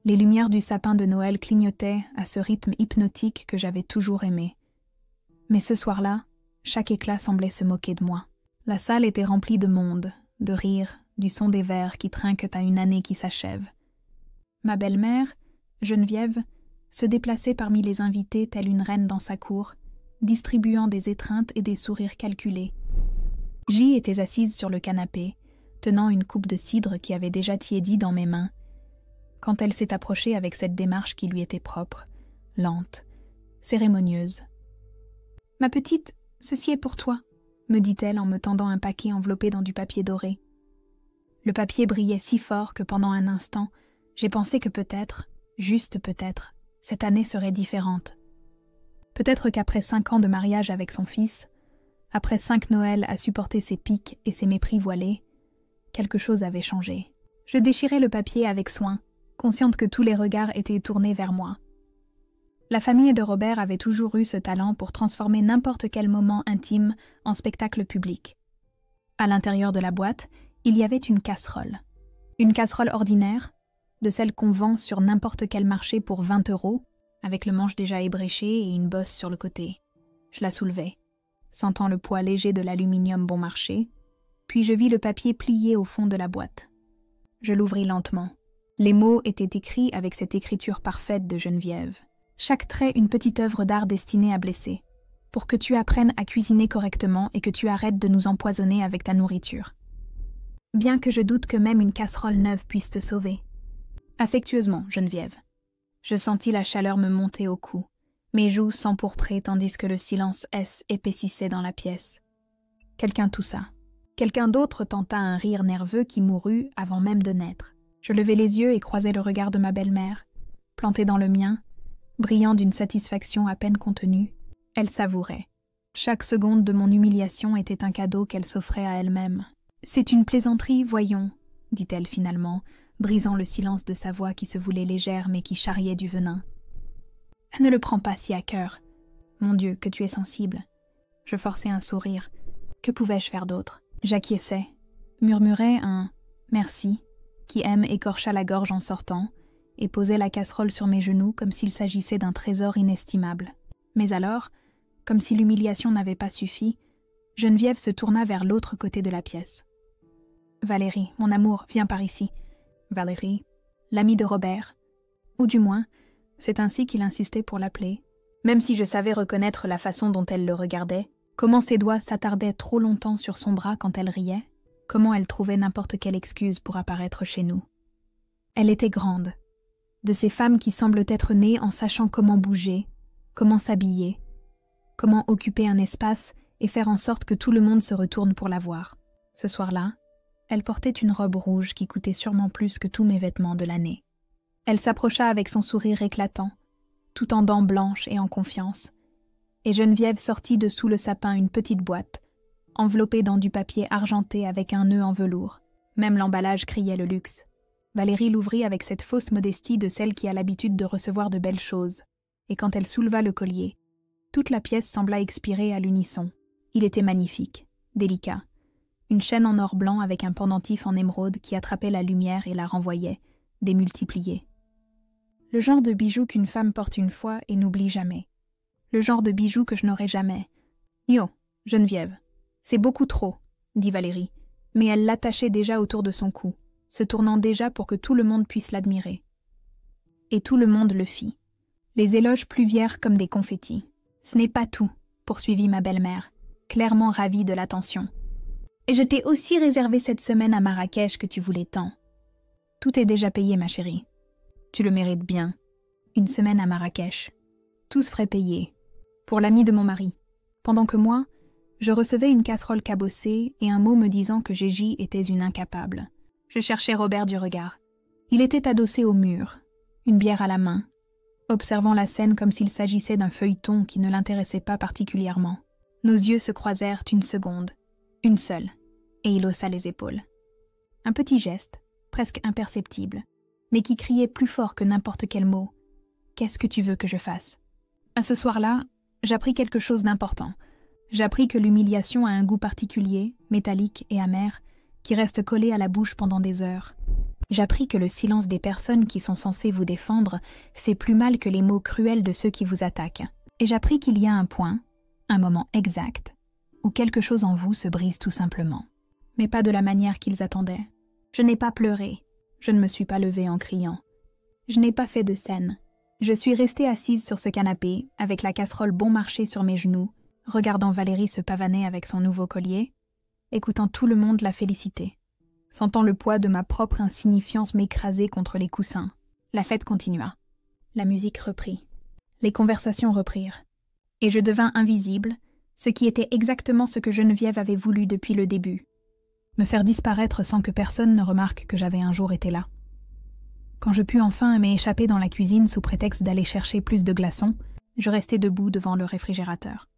Les lumières du sapin de Noël clignotaient à ce rythme hypnotique que j'avais toujours aimé. Mais ce soir-là, chaque éclat semblait se moquer de moi. La salle était remplie de monde, de rires, du son des verres qui trinquent à une année qui s'achève. Ma belle-mère, Geneviève, se déplaçait parmi les invités telle une reine dans sa cour, distribuant des étreintes et des sourires calculés. J était assise sur le canapé, tenant une coupe de cidre qui avait déjà tiédi dans mes mains, quand elle s'est approchée avec cette démarche qui lui était propre, lente, cérémonieuse. « Ma petite, ceci est pour toi », me dit-elle en me tendant un paquet enveloppé dans du papier doré. Le papier brillait si fort que pendant un instant, j'ai pensé que peut-être, juste peut-être, cette année serait différente. Peut-être qu'après 5 ans de mariage avec son fils, après 5 Noëls à supporter ses piques et ses mépris voilés, quelque chose avait changé. Je déchirai le papier avec soin, consciente que tous les regards étaient tournés vers moi. La famille de Robert avait toujours eu ce talent pour transformer n'importe quel moment intime en spectacle public. À l'intérieur de la boîte, il y avait une casserole. Une casserole ordinaire, de celle qu'on vend sur n'importe quel marché pour 20 €, avec le manche déjà ébréché et une bosse sur le côté. Je la soulevai, sentant le poids léger de l'aluminium bon marché, puis je vis le papier plié au fond de la boîte. Je l'ouvris lentement. Les mots étaient écrits avec cette écriture parfaite de Geneviève. Chaque trait une petite œuvre d'art destinée à blesser, pour que tu apprennes à cuisiner correctement et que tu arrêtes de nous empoisonner avec ta nourriture. Bien que je doute que même une casserole neuve puisse te sauver. Affectueusement, Geneviève. Je sentis la chaleur me monter au cou, mes joues s'empourpraient tandis que le silence épaississait dans la pièce. Quelqu'un toussa. Quelqu'un d'autre tenta un rire nerveux qui mourut avant même de naître. Je levai les yeux et croisai le regard de ma belle-mère, planté dans le mien, brillant d'une satisfaction à peine contenue. Elle savourait. Chaque seconde de mon humiliation était un cadeau qu'elle s'offrait à elle-même. « C'est une plaisanterie, voyons, » dit-elle finalement, brisant le silence de sa voix qui se voulait légère mais qui charriait du venin. « Ne le prends pas si à cœur. Mon Dieu, que tu es sensible. » Je forçai un sourire. Que pouvais-je faire d'autre? J'acquiesçai, murmurai un « merci » qui écorcha la gorge en sortant, et posait la casserole sur mes genoux comme s'il s'agissait d'un trésor inestimable. Mais alors, comme si l'humiliation n'avait pas suffi, Geneviève se tourna vers l'autre côté de la pièce. « Valérie, mon amour, viens par ici. » Valérie, l'amie de Robert. Ou du moins, c'est ainsi qu'il insistait pour l'appeler. Même si je savais reconnaître la façon dont elle le regardait, comment ses doigts s'attardaient trop longtemps sur son bras quand elle riait, comment elle trouvait n'importe quelle excuse pour apparaître chez nous. Elle était grande, de ces femmes qui semblent être nées en sachant comment bouger, comment s'habiller, comment occuper un espace et faire en sorte que tout le monde se retourne pour la voir. Ce soir-là, elle portait une robe rouge qui coûtait sûrement plus que tous mes vêtements de l'année. Elle s'approcha avec son sourire éclatant, tout en dents blanches et en confiance, et Geneviève sortit de sous le sapin une petite boîte, enveloppée dans du papier argenté avec un nœud en velours. Même l'emballage criait le luxe. Valérie l'ouvrit avec cette fausse modestie de celle qui a l'habitude de recevoir de belles choses, et quand elle souleva le collier, toute la pièce sembla expirer à l'unisson. Il était magnifique, délicat. Une chaîne en or blanc avec un pendentif en émeraude qui attrapait la lumière et la renvoyait, démultipliée. Le genre de bijou qu'une femme porte une fois et n'oublie jamais. Le genre de bijou que je n'aurai jamais. « Yo, Geneviève, c'est beaucoup trop, » dit Valérie, mais elle l'attachait déjà autour de son cou, se tournant déjà pour que tout le monde puisse l'admirer. Et tout le monde le fit. Les éloges pluvièrent comme des confettis. « Ce n'est pas tout, » poursuivit ma belle-mère, clairement ravie de l'attention. « Et je t'ai aussi réservé cette semaine à Marrakech que tu voulais tant. Tout est déjà payé, ma chérie. Tu le mérites bien. Une semaine à Marrakech. Tous frais payés. Pour l'ami de mon mari. Pendant que moi, je recevais une casserole cabossée et un mot me disant que Gigi était une incapable. Je cherchais Robert du regard. Il était adossé au mur, une bière à la main, observant la scène comme s'il s'agissait d'un feuilleton qui ne l'intéressait pas particulièrement. Nos yeux se croisèrent une seconde, une seule, et il haussa les épaules. Un petit geste, presque imperceptible, mais qui criait plus fort que n'importe quel mot. « Qu'est-ce que tu veux que je fasse ?» À ce soir-là, j'appris quelque chose d'important. J'appris que l'humiliation a un goût particulier, métallique et amer, qui reste collé à la bouche pendant des heures. J'appris que le silence des personnes qui sont censées vous défendre fait plus mal que les mots cruels de ceux qui vous attaquent. Et j'appris qu'il y a un point, un moment exact, où quelque chose en vous se brise tout simplement. Mais pas de la manière qu'ils attendaient. Je n'ai pas pleuré. Je ne me suis pas levée en criant. Je n'ai pas fait de scène. Je suis restée assise sur ce canapé, avec la casserole bon marché sur mes genoux, regardant Valérie se pavaner avec son nouveau collier, écoutant tout le monde la féliciter, sentant le poids de ma propre insignifiance m'écraser contre les coussins. La fête continua. La musique reprit. Les conversations reprirent. Et je devins invisible, ce qui était exactement ce que Geneviève avait voulu depuis le début. Me faire disparaître sans que personne ne remarque que j'avais un jour été là. Quand je pus enfin m'échapper dans la cuisine sous prétexte d'aller chercher plus de glaçons, je restai debout devant le réfrigérateur,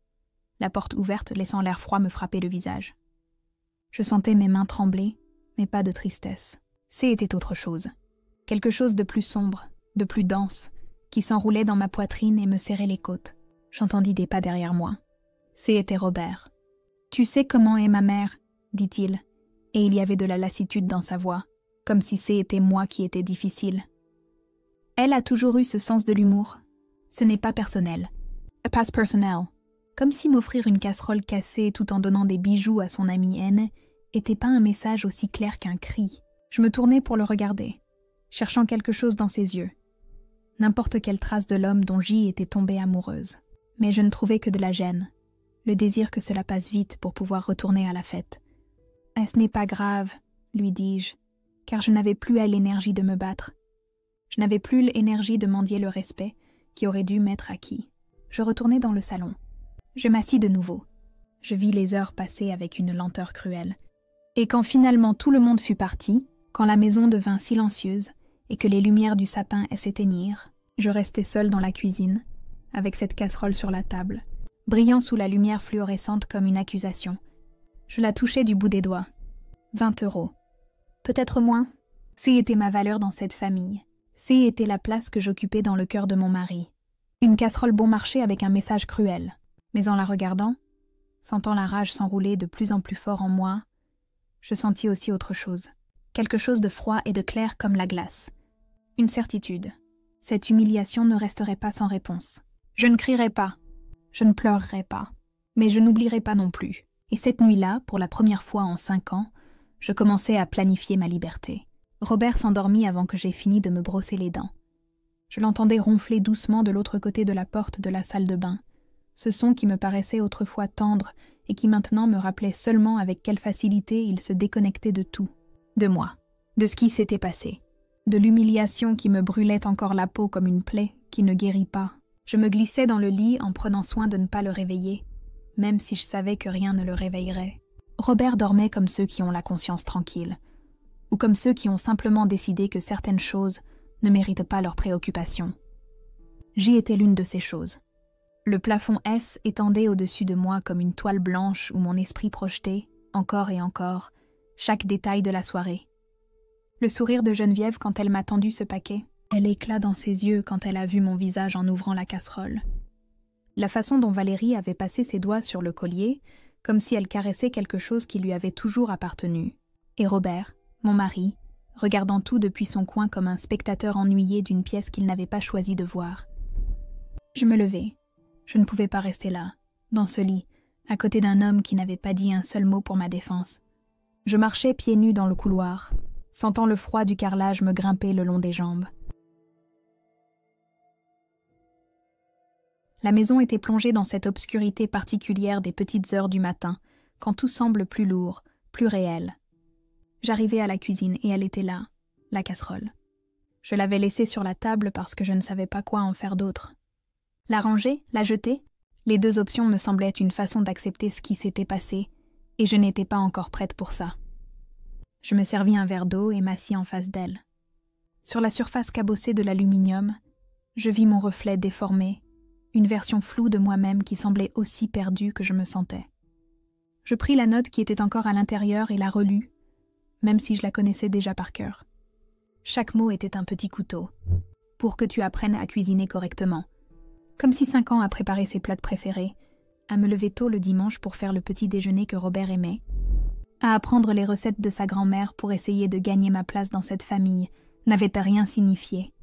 la porte ouverte laissant l'air froid me frapper le visage. Je sentais mes mains trembler, mais pas de tristesse. C'était autre chose. Quelque chose de plus sombre, de plus dense, qui s'enroulait dans ma poitrine et me serrait les côtes. J'entendis des pas derrière moi. C'était Robert. « Tu sais comment est ma mère ?» dit-il, et il y avait de la lassitude dans sa voix, comme si c'était moi qui étais difficile. Elle a toujours eu ce sens de l'humour. Ce n'est pas personnel. Pas personnel. Comme si m'offrir une casserole cassée tout en donnant des bijoux à son amie N était pas un message aussi clair qu'un cri. Je me tournai pour le regarder, cherchant quelque chose dans ses yeux. N'importe quelle trace de l'homme dont J était tombée amoureuse. Mais je ne trouvais que de la gêne, le désir que cela passe vite pour pouvoir retourner à la fête. « Ce n'est pas grave, lui dis-je, car je n'avais plus l'énergie de me battre. Je n'avais plus l'énergie de mendier le respect qui aurait dû m'être acquis. Je retournai dans le salon. Je m'assis de nouveau. Je vis les heures passer avec une lenteur cruelle. Et quand finalement tout le monde fut parti, quand la maison devint silencieuse et que les lumières du sapin s'éteignirent, je restai seule dans la cuisine, avec cette casserole sur la table, brillant sous la lumière fluorescente comme une accusation. Je la touchais du bout des doigts. 20 €. Peut-être moins. C'était ma valeur dans cette famille. C'était la place que j'occupais dans le cœur de mon mari. Une casserole bon marché avec un message cruel. Mais en la regardant, sentant la rage s'enrouler de plus en plus fort en moi, je sentis aussi autre chose. Quelque chose de froid et de clair comme la glace. Une certitude. Cette humiliation ne resterait pas sans réponse. Je ne crierai pas. Je ne pleurerai pas. Mais je n'oublierai pas non plus. Et cette nuit-là, pour la première fois en 5 ans, je commençais à planifier ma liberté. Robert s'endormit avant que j'aie fini de me brosser les dents. Je l'entendais ronfler doucement de l'autre côté de la porte de la salle de bain. Ce son qui me paraissait autrefois tendre et qui maintenant me rappelait seulement avec quelle facilité il se déconnectait de tout. De moi, de ce qui s'était passé, de l'humiliation qui me brûlait encore la peau comme une plaie qui ne guérit pas. Je me glissais dans le lit en prenant soin de ne pas le réveiller, même si je savais que rien ne le réveillerait. Robert dormait comme ceux qui ont la conscience tranquille, ou comme ceux qui ont simplement décidé que certaines choses ne méritent pas leur préoccupation. J'y étais l'une de ces choses. Le plafond S étendait au-dessus de moi comme une toile blanche où mon esprit projetait, encore et encore, chaque détail de la soirée. Le sourire de Geneviève quand elle m'a tendu ce paquet, l'éclat dans ses yeux quand elle a vu mon visage en ouvrant la casserole. La façon dont Valérie avait passé ses doigts sur le collier, comme si elle caressait quelque chose qui lui avait toujours appartenu. Et Robert, mon mari, regardant tout depuis son coin comme un spectateur ennuyé d'une pièce qu'il n'avait pas choisi de voir. Je me levai. Je ne pouvais pas rester là, dans ce lit, à côté d'un homme qui n'avait pas dit un seul mot pour ma défense. Je marchais pieds nus dans le couloir, sentant le froid du carrelage me grimper le long des jambes. La maison était plongée dans cette obscurité particulière des petites heures du matin, quand tout semble plus lourd, plus réel. J'arrivai à la cuisine et elle était là, la casserole. Je l'avais laissée sur la table parce que je ne savais pas quoi en faire d'autre. La ranger, la jeter, les deux options me semblaient une façon d'accepter ce qui s'était passé, et je n'étais pas encore prête pour ça. Je me servis un verre d'eau et m'assis en face d'elle. Sur la surface cabossée de l'aluminium, je vis mon reflet déformé, une version floue de moi-même qui semblait aussi perdue que je me sentais. Je pris la note qui était encore à l'intérieur et la relus, même si je la connaissais déjà par cœur. Chaque mot était un petit couteau, pour que tu apprennes à cuisiner correctement. Comme si 5 ans à préparer ses plats préférés, à me lever tôt le dimanche pour faire le petit déjeuner que Robert aimait, à apprendre les recettes de sa grand-mère pour essayer de gagner ma place dans cette famille, n'avait à rien signifié.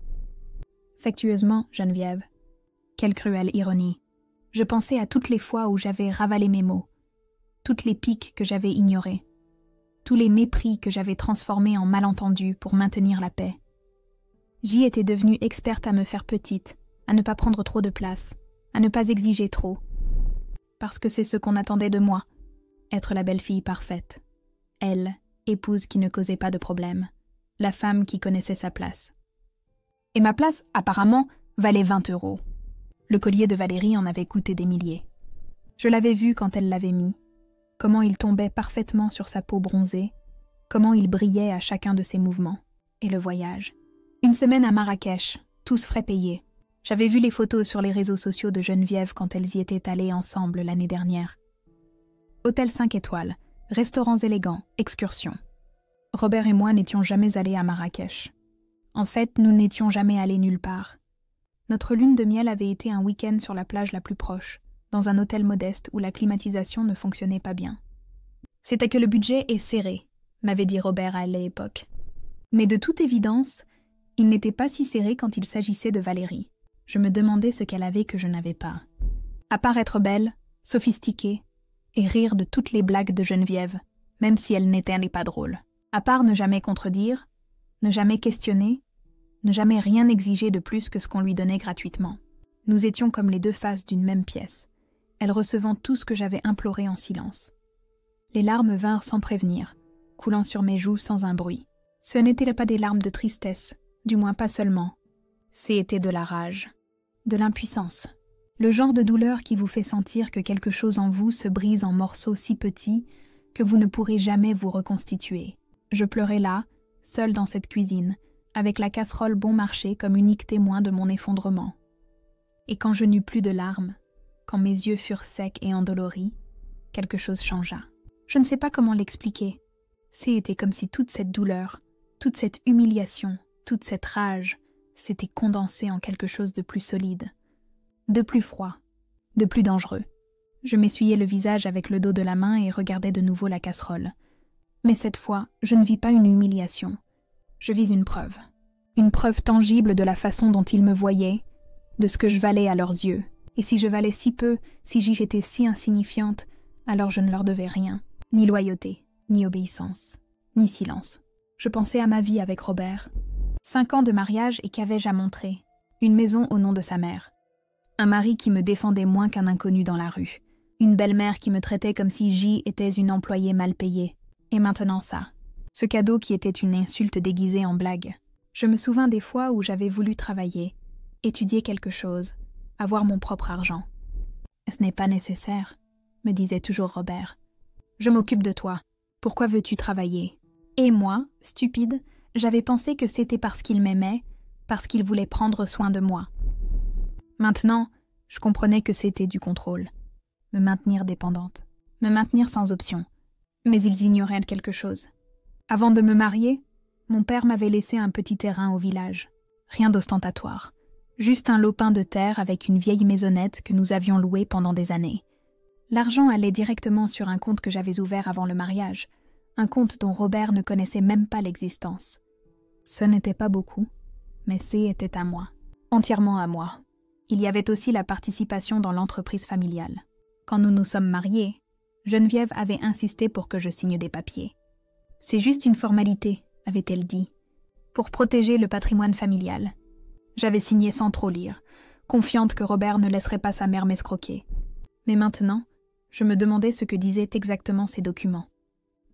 Affectueusement, Geneviève. Quelle cruelle ironie. Je pensais à toutes les fois où j'avais ravalé mes mots, toutes les piques que j'avais ignorées, tous les mépris que j'avais transformés en malentendus pour maintenir la paix. J'y étais devenue experte à me faire petite, à ne pas prendre trop de place, à ne pas exiger trop. Parce que c'est ce qu'on attendait de moi, être la belle-fille parfaite. Elle, épouse qui ne causait pas de problème, la femme qui connaissait sa place. Et ma place, apparemment, valait 20 €. Le collier de Valérie en avait coûté des milliers. Je l'avais vu quand elle l'avait mis, comment il tombait parfaitement sur sa peau bronzée, comment il brillait à chacun de ses mouvements. Et le voyage. Une semaine à Marrakech, tous frais payés. J'avais vu les photos sur les réseaux sociaux de Geneviève quand elles y étaient allées ensemble l'année dernière. Hôtel 5 étoiles, restaurants élégants, excursions. Robert et moi n'étions jamais allés à Marrakech. En fait, nous n'étions jamais allés nulle part. Notre lune de miel avait été un week-end sur la plage la plus proche, dans un hôtel modeste où la climatisation ne fonctionnait pas bien. C'était que le budget est serré, m'avait dit Robert à l'époque. Mais de toute évidence, il n'était pas si serré quand il s'agissait de Valérie. Je me demandais ce qu'elle avait que je n'avais pas. À part être belle, sophistiquée, et rire de toutes les blagues de Geneviève, même si elles n'étaient pas drôles. À part ne jamais contredire, ne jamais questionner, ne jamais rien exiger de plus que ce qu'on lui donnait gratuitement. Nous étions comme les deux faces d'une même pièce, elle recevant tout ce que j'avais imploré en silence. Les larmes vinrent sans prévenir, coulant sur mes joues sans un bruit. Ce n'étaient pas des larmes de tristesse, du moins pas seulement. C'était de la rage, de l'impuissance. Le genre de douleur qui vous fait sentir que quelque chose en vous se brise en morceaux si petits que vous ne pourrez jamais vous reconstituer. Je pleurais là, seule dans cette cuisine, avec la casserole bon marché comme unique témoin de mon effondrement. Et quand je n'eus plus de larmes, quand mes yeux furent secs et endoloris, quelque chose changea. Je ne sais pas comment l'expliquer. C'était comme si toute cette douleur, toute cette humiliation, toute cette rage s'était condensée en quelque chose de plus solide, de plus froid, de plus dangereux. Je m'essuyais le visage avec le dos de la main et regardais de nouveau la casserole. Mais cette fois, je ne vis pas une humiliation. Je vis une preuve tangible de la façon dont ils me voyaient, de ce que je valais à leurs yeux. Et si je valais si peu, si j'étais si insignifiante, alors je ne leur devais rien, ni loyauté, ni obéissance, ni silence. Je pensais à ma vie avec Robert. 5 ans de mariage et qu'avais-je à montrer? Une maison au nom de sa mère. Un mari qui me défendait moins qu'un inconnu dans la rue. Une belle-mère qui me traitait comme si J était une employée mal payée. Et maintenant ça. Ce cadeau qui était une insulte déguisée en blague. Je me souvins des fois où j'avais voulu travailler, étudier quelque chose, avoir mon propre argent. « Ce n'est pas nécessaire », me disait toujours Robert. « Je m'occupe de toi. Pourquoi veux-tu travailler ?» Et moi, stupide, j'avais pensé que c'était parce qu'il m'aimait, parce qu'il voulait prendre soin de moi. Maintenant, je comprenais que c'était du contrôle. Me maintenir dépendante. Me maintenir sans option. Mais ils ignoraient quelque chose. Avant de me marier, mon père m'avait laissé un petit terrain au village. Rien d'ostentatoire. Juste un lopin de terre avec une vieille maisonnette que nous avions louée pendant des années. L'argent allait directement sur un compte que j'avais ouvert avant le mariage, un compte dont Robert ne connaissait même pas l'existence. Ce n'était pas beaucoup, mais c'était à moi. Entièrement à moi. Il y avait aussi la participation dans l'entreprise familiale. Quand nous nous sommes mariés, Geneviève avait insisté pour que je signe des papiers. « C'est juste une formalité », avait-elle dit, « pour protéger le patrimoine familial. » J'avais signé sans trop lire, confiante que Robert ne laisserait pas sa mère m'escroquer. Mais maintenant, je me demandais ce que disaient exactement ces documents.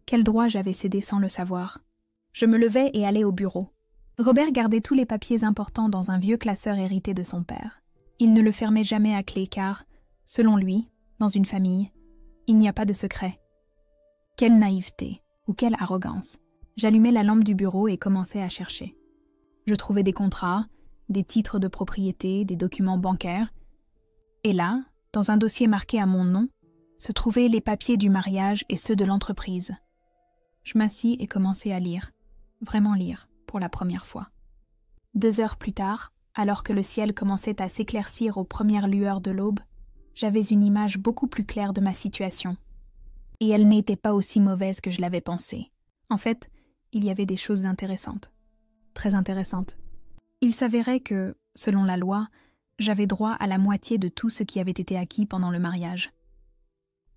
Quel droit j'avais cédé sans le savoir? Je me levais et allais au bureau. Robert gardait tous les papiers importants dans un vieux classeur hérité de son père. Il ne le fermait jamais à clé car, selon lui, dans une famille, il n'y a pas de secret. Quelle naïveté, ou quelle arrogance. J'allumai la lampe du bureau et commençai à chercher. Je trouvais des contrats, des titres de propriété, des documents bancaires. Et là, dans un dossier marqué à mon nom, se trouvaient les papiers du mariage et ceux de l'entreprise. Je m'assis et commençai à lire, vraiment lire, pour la première fois. 2 heures plus tard, alors que le ciel commençait à s'éclaircir aux premières lueurs de l'aube, j'avais une image beaucoup plus claire de ma situation. Et elle n'était pas aussi mauvaise que je l'avais pensé. En fait, il y avait des choses intéressantes. Très intéressantes. Il s'avérait que, selon la loi, j'avais droit à la moitié de tout ce qui avait été acquis pendant le mariage.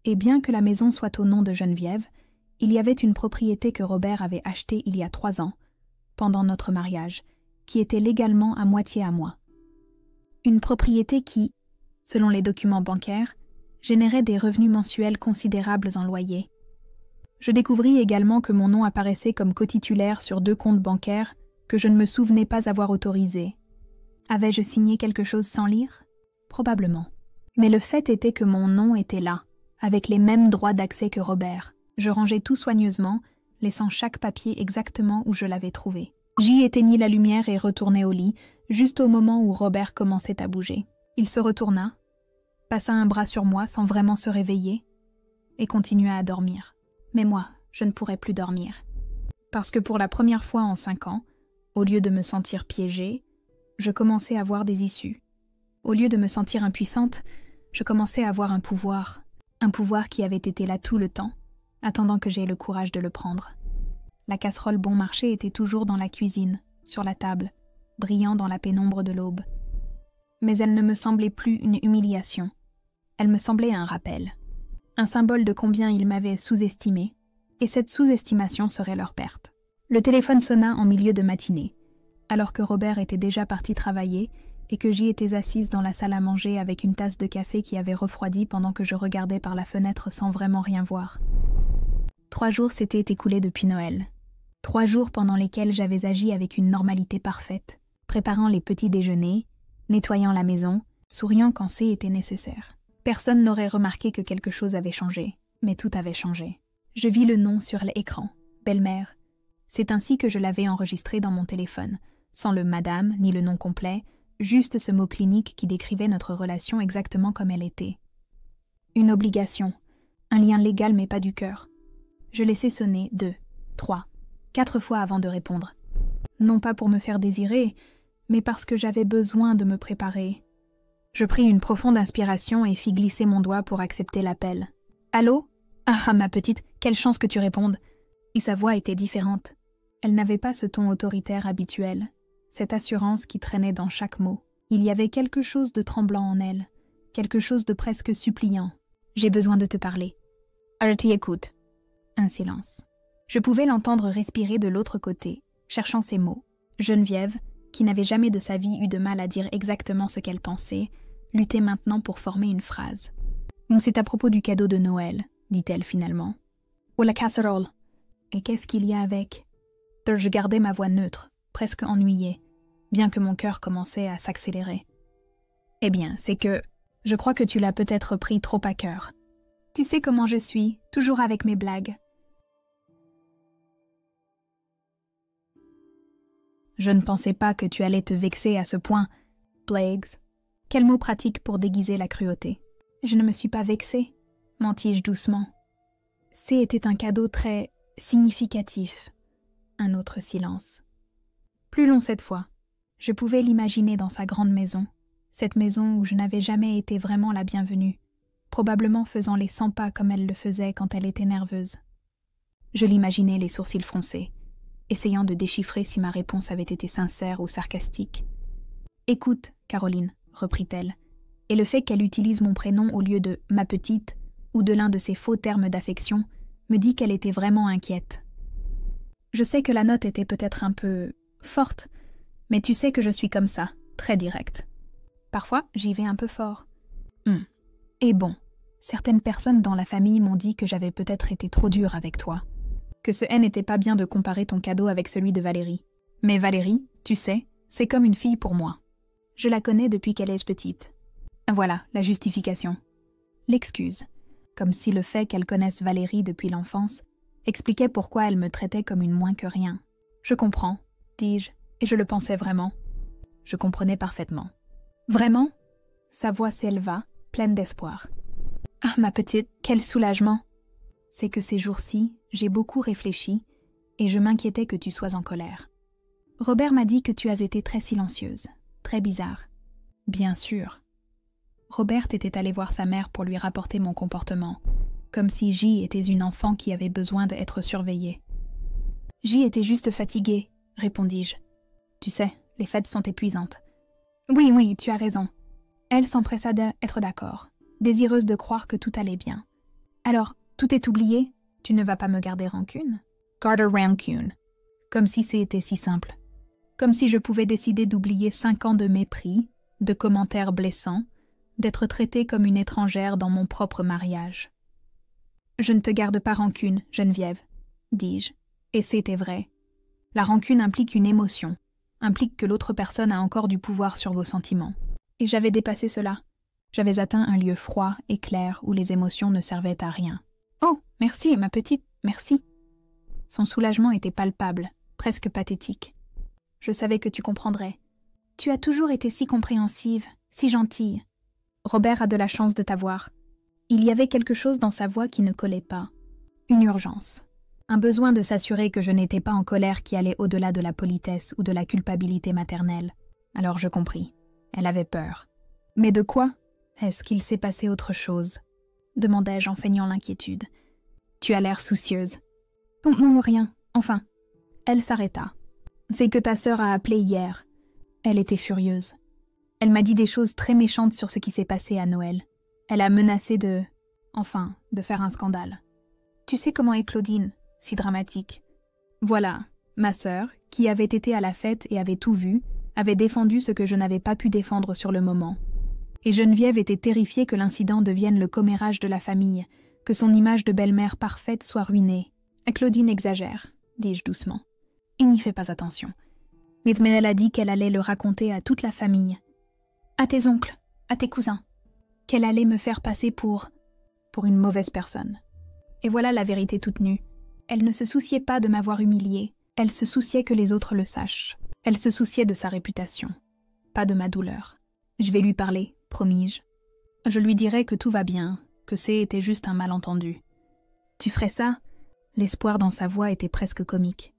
Et bien que la maison soit au nom de Geneviève, il y avait une propriété que Robert avait achetée il y a 3 ans, pendant notre mariage, qui était légalement à moitié à moi. Une propriété qui, selon les documents bancaires, générait des revenus mensuels considérables en loyer. Je découvris également que mon nom apparaissait comme cotitulaire sur 2 comptes bancaires que je ne me souvenais pas avoir autorisés. Avais-je signé quelque chose sans lire? Probablement. Mais le fait était que mon nom était là, avec les mêmes droits d'accès que Robert. Je rangeais tout soigneusement, laissant chaque papier exactement où je l'avais trouvé. J'y éteignis la lumière et retournai au lit, juste au moment où Robert commençait à bouger. Il se retourna, passa un bras sur moi sans vraiment se réveiller, et continua à dormir. Mais moi, je ne pourrais plus dormir. Parce que pour la première fois en 5 ans, au lieu de me sentir piégée, je commençais à voir des issues. Au lieu de me sentir impuissante, je commençais à avoir un pouvoir qui avait été là tout le temps, attendant que j'aie le courage de le prendre. La casserole bon marché était toujours dans la cuisine, sur la table, brillant dans la pénombre de l'aube. Mais elle ne me semblait plus une humiliation. Elle me semblait un rappel. Un symbole de combien ils m'avaient sous-estimé, et cette sous-estimation serait leur perte. Le téléphone sonna en milieu de matinée, alors que Robert était déjà parti travailler et que j'y étais assise dans la salle à manger avec une tasse de café qui avait refroidi pendant que je regardais par la fenêtre sans vraiment rien voir. 3 jours s'étaient écoulés depuis Noël. 3 jours pendant lesquels j'avais agi avec une normalité parfaite, préparant les petits déjeuners, nettoyant la maison, souriant quand c'était nécessaire. Personne n'aurait remarqué que quelque chose avait changé, mais tout avait changé. Je vis le nom sur l'écran, belle-mère. C'est ainsi que je l'avais enregistré dans mon téléphone, sans le madame ni le nom complet, juste ce mot clinique qui décrivait notre relation exactement comme elle était. Une obligation, un lien légal mais pas du cœur. Je laissai sonner 2, 3, 4 fois avant de répondre. Non pas pour me faire désirer, mais parce que j'avais besoin de me préparer. Je pris une profonde inspiration et fis glisser mon doigt pour accepter l'appel. « Allô ? Ah, ma petite, quelle chance que tu répondes !» Et sa voix était différente. Elle n'avait pas ce ton autoritaire habituel, cette assurance qui traînait dans chaque mot. Il y avait quelque chose de tremblant en elle, quelque chose de presque suppliant. « J'ai besoin de te parler. »« Je t'y écoute. » Un silence. Je pouvais l'entendre respirer de l'autre côté, cherchant ses mots. Geneviève, qui n'avait jamais de sa vie eu de mal à dire exactement ce qu'elle pensait, luttait maintenant pour former une phrase. « C'est à propos du cadeau de Noël, » dit-elle finalement. « Ou la casserole. » Et qu'est-ce qu'il y a avec ? Je gardais ma voix neutre, presque ennuyée, bien que mon cœur commençait à s'accélérer. « Eh bien, c'est que je crois que tu l'as peut-être pris trop à cœur. Tu sais comment je suis, toujours avec mes blagues. » Je ne pensais pas que tu allais te vexer à ce point. Blagues. Quel mot pratique pour déguiser la cruauté. Je ne me suis pas vexée, mentis-je doucement. C'était un cadeau très significatif. Un autre silence. Plus long cette fois. Je pouvais l'imaginer dans sa grande maison, cette maison où je n'avais jamais été vraiment la bienvenue, probablement faisant les 100 pas comme elle le faisait quand elle était nerveuse. Je l'imaginais les sourcils froncés, essayant de déchiffrer si ma réponse avait été sincère ou sarcastique. « Écoute, Caroline, » reprit-elle, et le fait qu'elle utilise mon prénom au lieu de « ma petite » ou de l'un de ses faux termes d'affection me dit qu'elle était vraiment inquiète. Je sais que la note était peut-être un peu forte, mais tu sais que je suis comme ça, très directe. Parfois, j'y vais un peu fort. Et bon, certaines personnes dans la famille m'ont dit que j'avais peut-être été trop dure avec toi. Que ce n'était pas bien de comparer ton cadeau avec celui de Valérie. Mais Valérie, tu sais, c'est comme une fille pour moi. Je la connais depuis qu'elle est petite. Voilà, la justification. L'excuse. Comme si le fait qu'elle connaisse Valérie depuis l'enfance expliquait pourquoi elle me traitait comme une moins que rien. Je comprends, dis-je, et je le pensais vraiment. Je comprenais parfaitement. Vraiment ? Sa voix s'éleva, pleine d'espoir. Ah, ma petite, quel soulagement ! C'est que ces jours-ci, j'ai beaucoup réfléchi et je m'inquiétais que tu sois en colère. Robert m'a dit que tu as été très silencieuse, très bizarre. Bien sûr. Robert était allé voir sa mère pour lui rapporter mon comportement, comme si J était une enfant qui avait besoin d'être surveillée. « J était juste fatiguée, répondis-je. Tu sais, les fêtes sont épuisantes. Oui, oui, tu as raison. Elle s'empressa d'être d'accord, désireuse de croire que tout allait bien. Alors, tout est oublié? Tu ne vas pas me garder rancune? Garder rancune. Comme si c'était si simple. Comme si je pouvais décider d'oublier 5 ans de mépris, de commentaires blessants, d'être traitée comme une étrangère dans mon propre mariage. Je ne te garde pas rancune, Geneviève, dis-je. Et c'était vrai. La rancune implique une émotion, implique que l'autre personne a encore du pouvoir sur vos sentiments. Et j'avais dépassé cela. J'avais atteint un lieu froid et clair où les émotions ne servaient à rien. « Oh, merci, ma petite, merci. » Son soulagement était palpable, presque pathétique. « Je savais que tu comprendrais. Tu as toujours été si compréhensive, si gentille. Robert a de la chance de t'avoir. » Il y avait quelque chose dans sa voix qui ne collait pas. Une urgence. Un besoin de s'assurer que je n'étais pas en colère qui allait au-delà de la politesse ou de la culpabilité maternelle. Alors je compris. Elle avait peur. « Mais de quoi? Est-ce qu'il s'est passé autre chose ?» demandai-je en feignant l'inquiétude. « Tu as l'air soucieuse. »« Non, non, rien. Enfin. » Elle s'arrêta. « C'est que ta sœur a appelé hier. Elle était furieuse. Elle m'a dit des choses très méchantes sur ce qui s'est passé à Noël. Elle a menacé de faire un scandale. Tu sais comment est Claudine, si dramatique. Voilà, ma sœur, qui avait été à la fête et avait tout vu, avait défendu ce que je n'avais pas pu défendre sur le moment. Et Geneviève était terrifiée que l'incident devienne le commérage de la famille, que son image de belle-mère parfaite soit ruinée. Claudine exagère, dis-je doucement. Il n'y fait pas attention. Mais elle a dit qu'elle allait le raconter à toute la famille. À tes oncles, à tes cousins. Qu'elle allait me faire passer pour une mauvaise personne. Et voilà la vérité toute nue. Elle ne se souciait pas de m'avoir humiliée. Elle se souciait que les autres le sachent. Elle se souciait de sa réputation. Pas de ma douleur. Je vais lui parler, promis-je. Je lui dirai que tout va bien, que c'était juste un malentendu. Tu ferais ça? L'espoir dans sa voix était presque comique.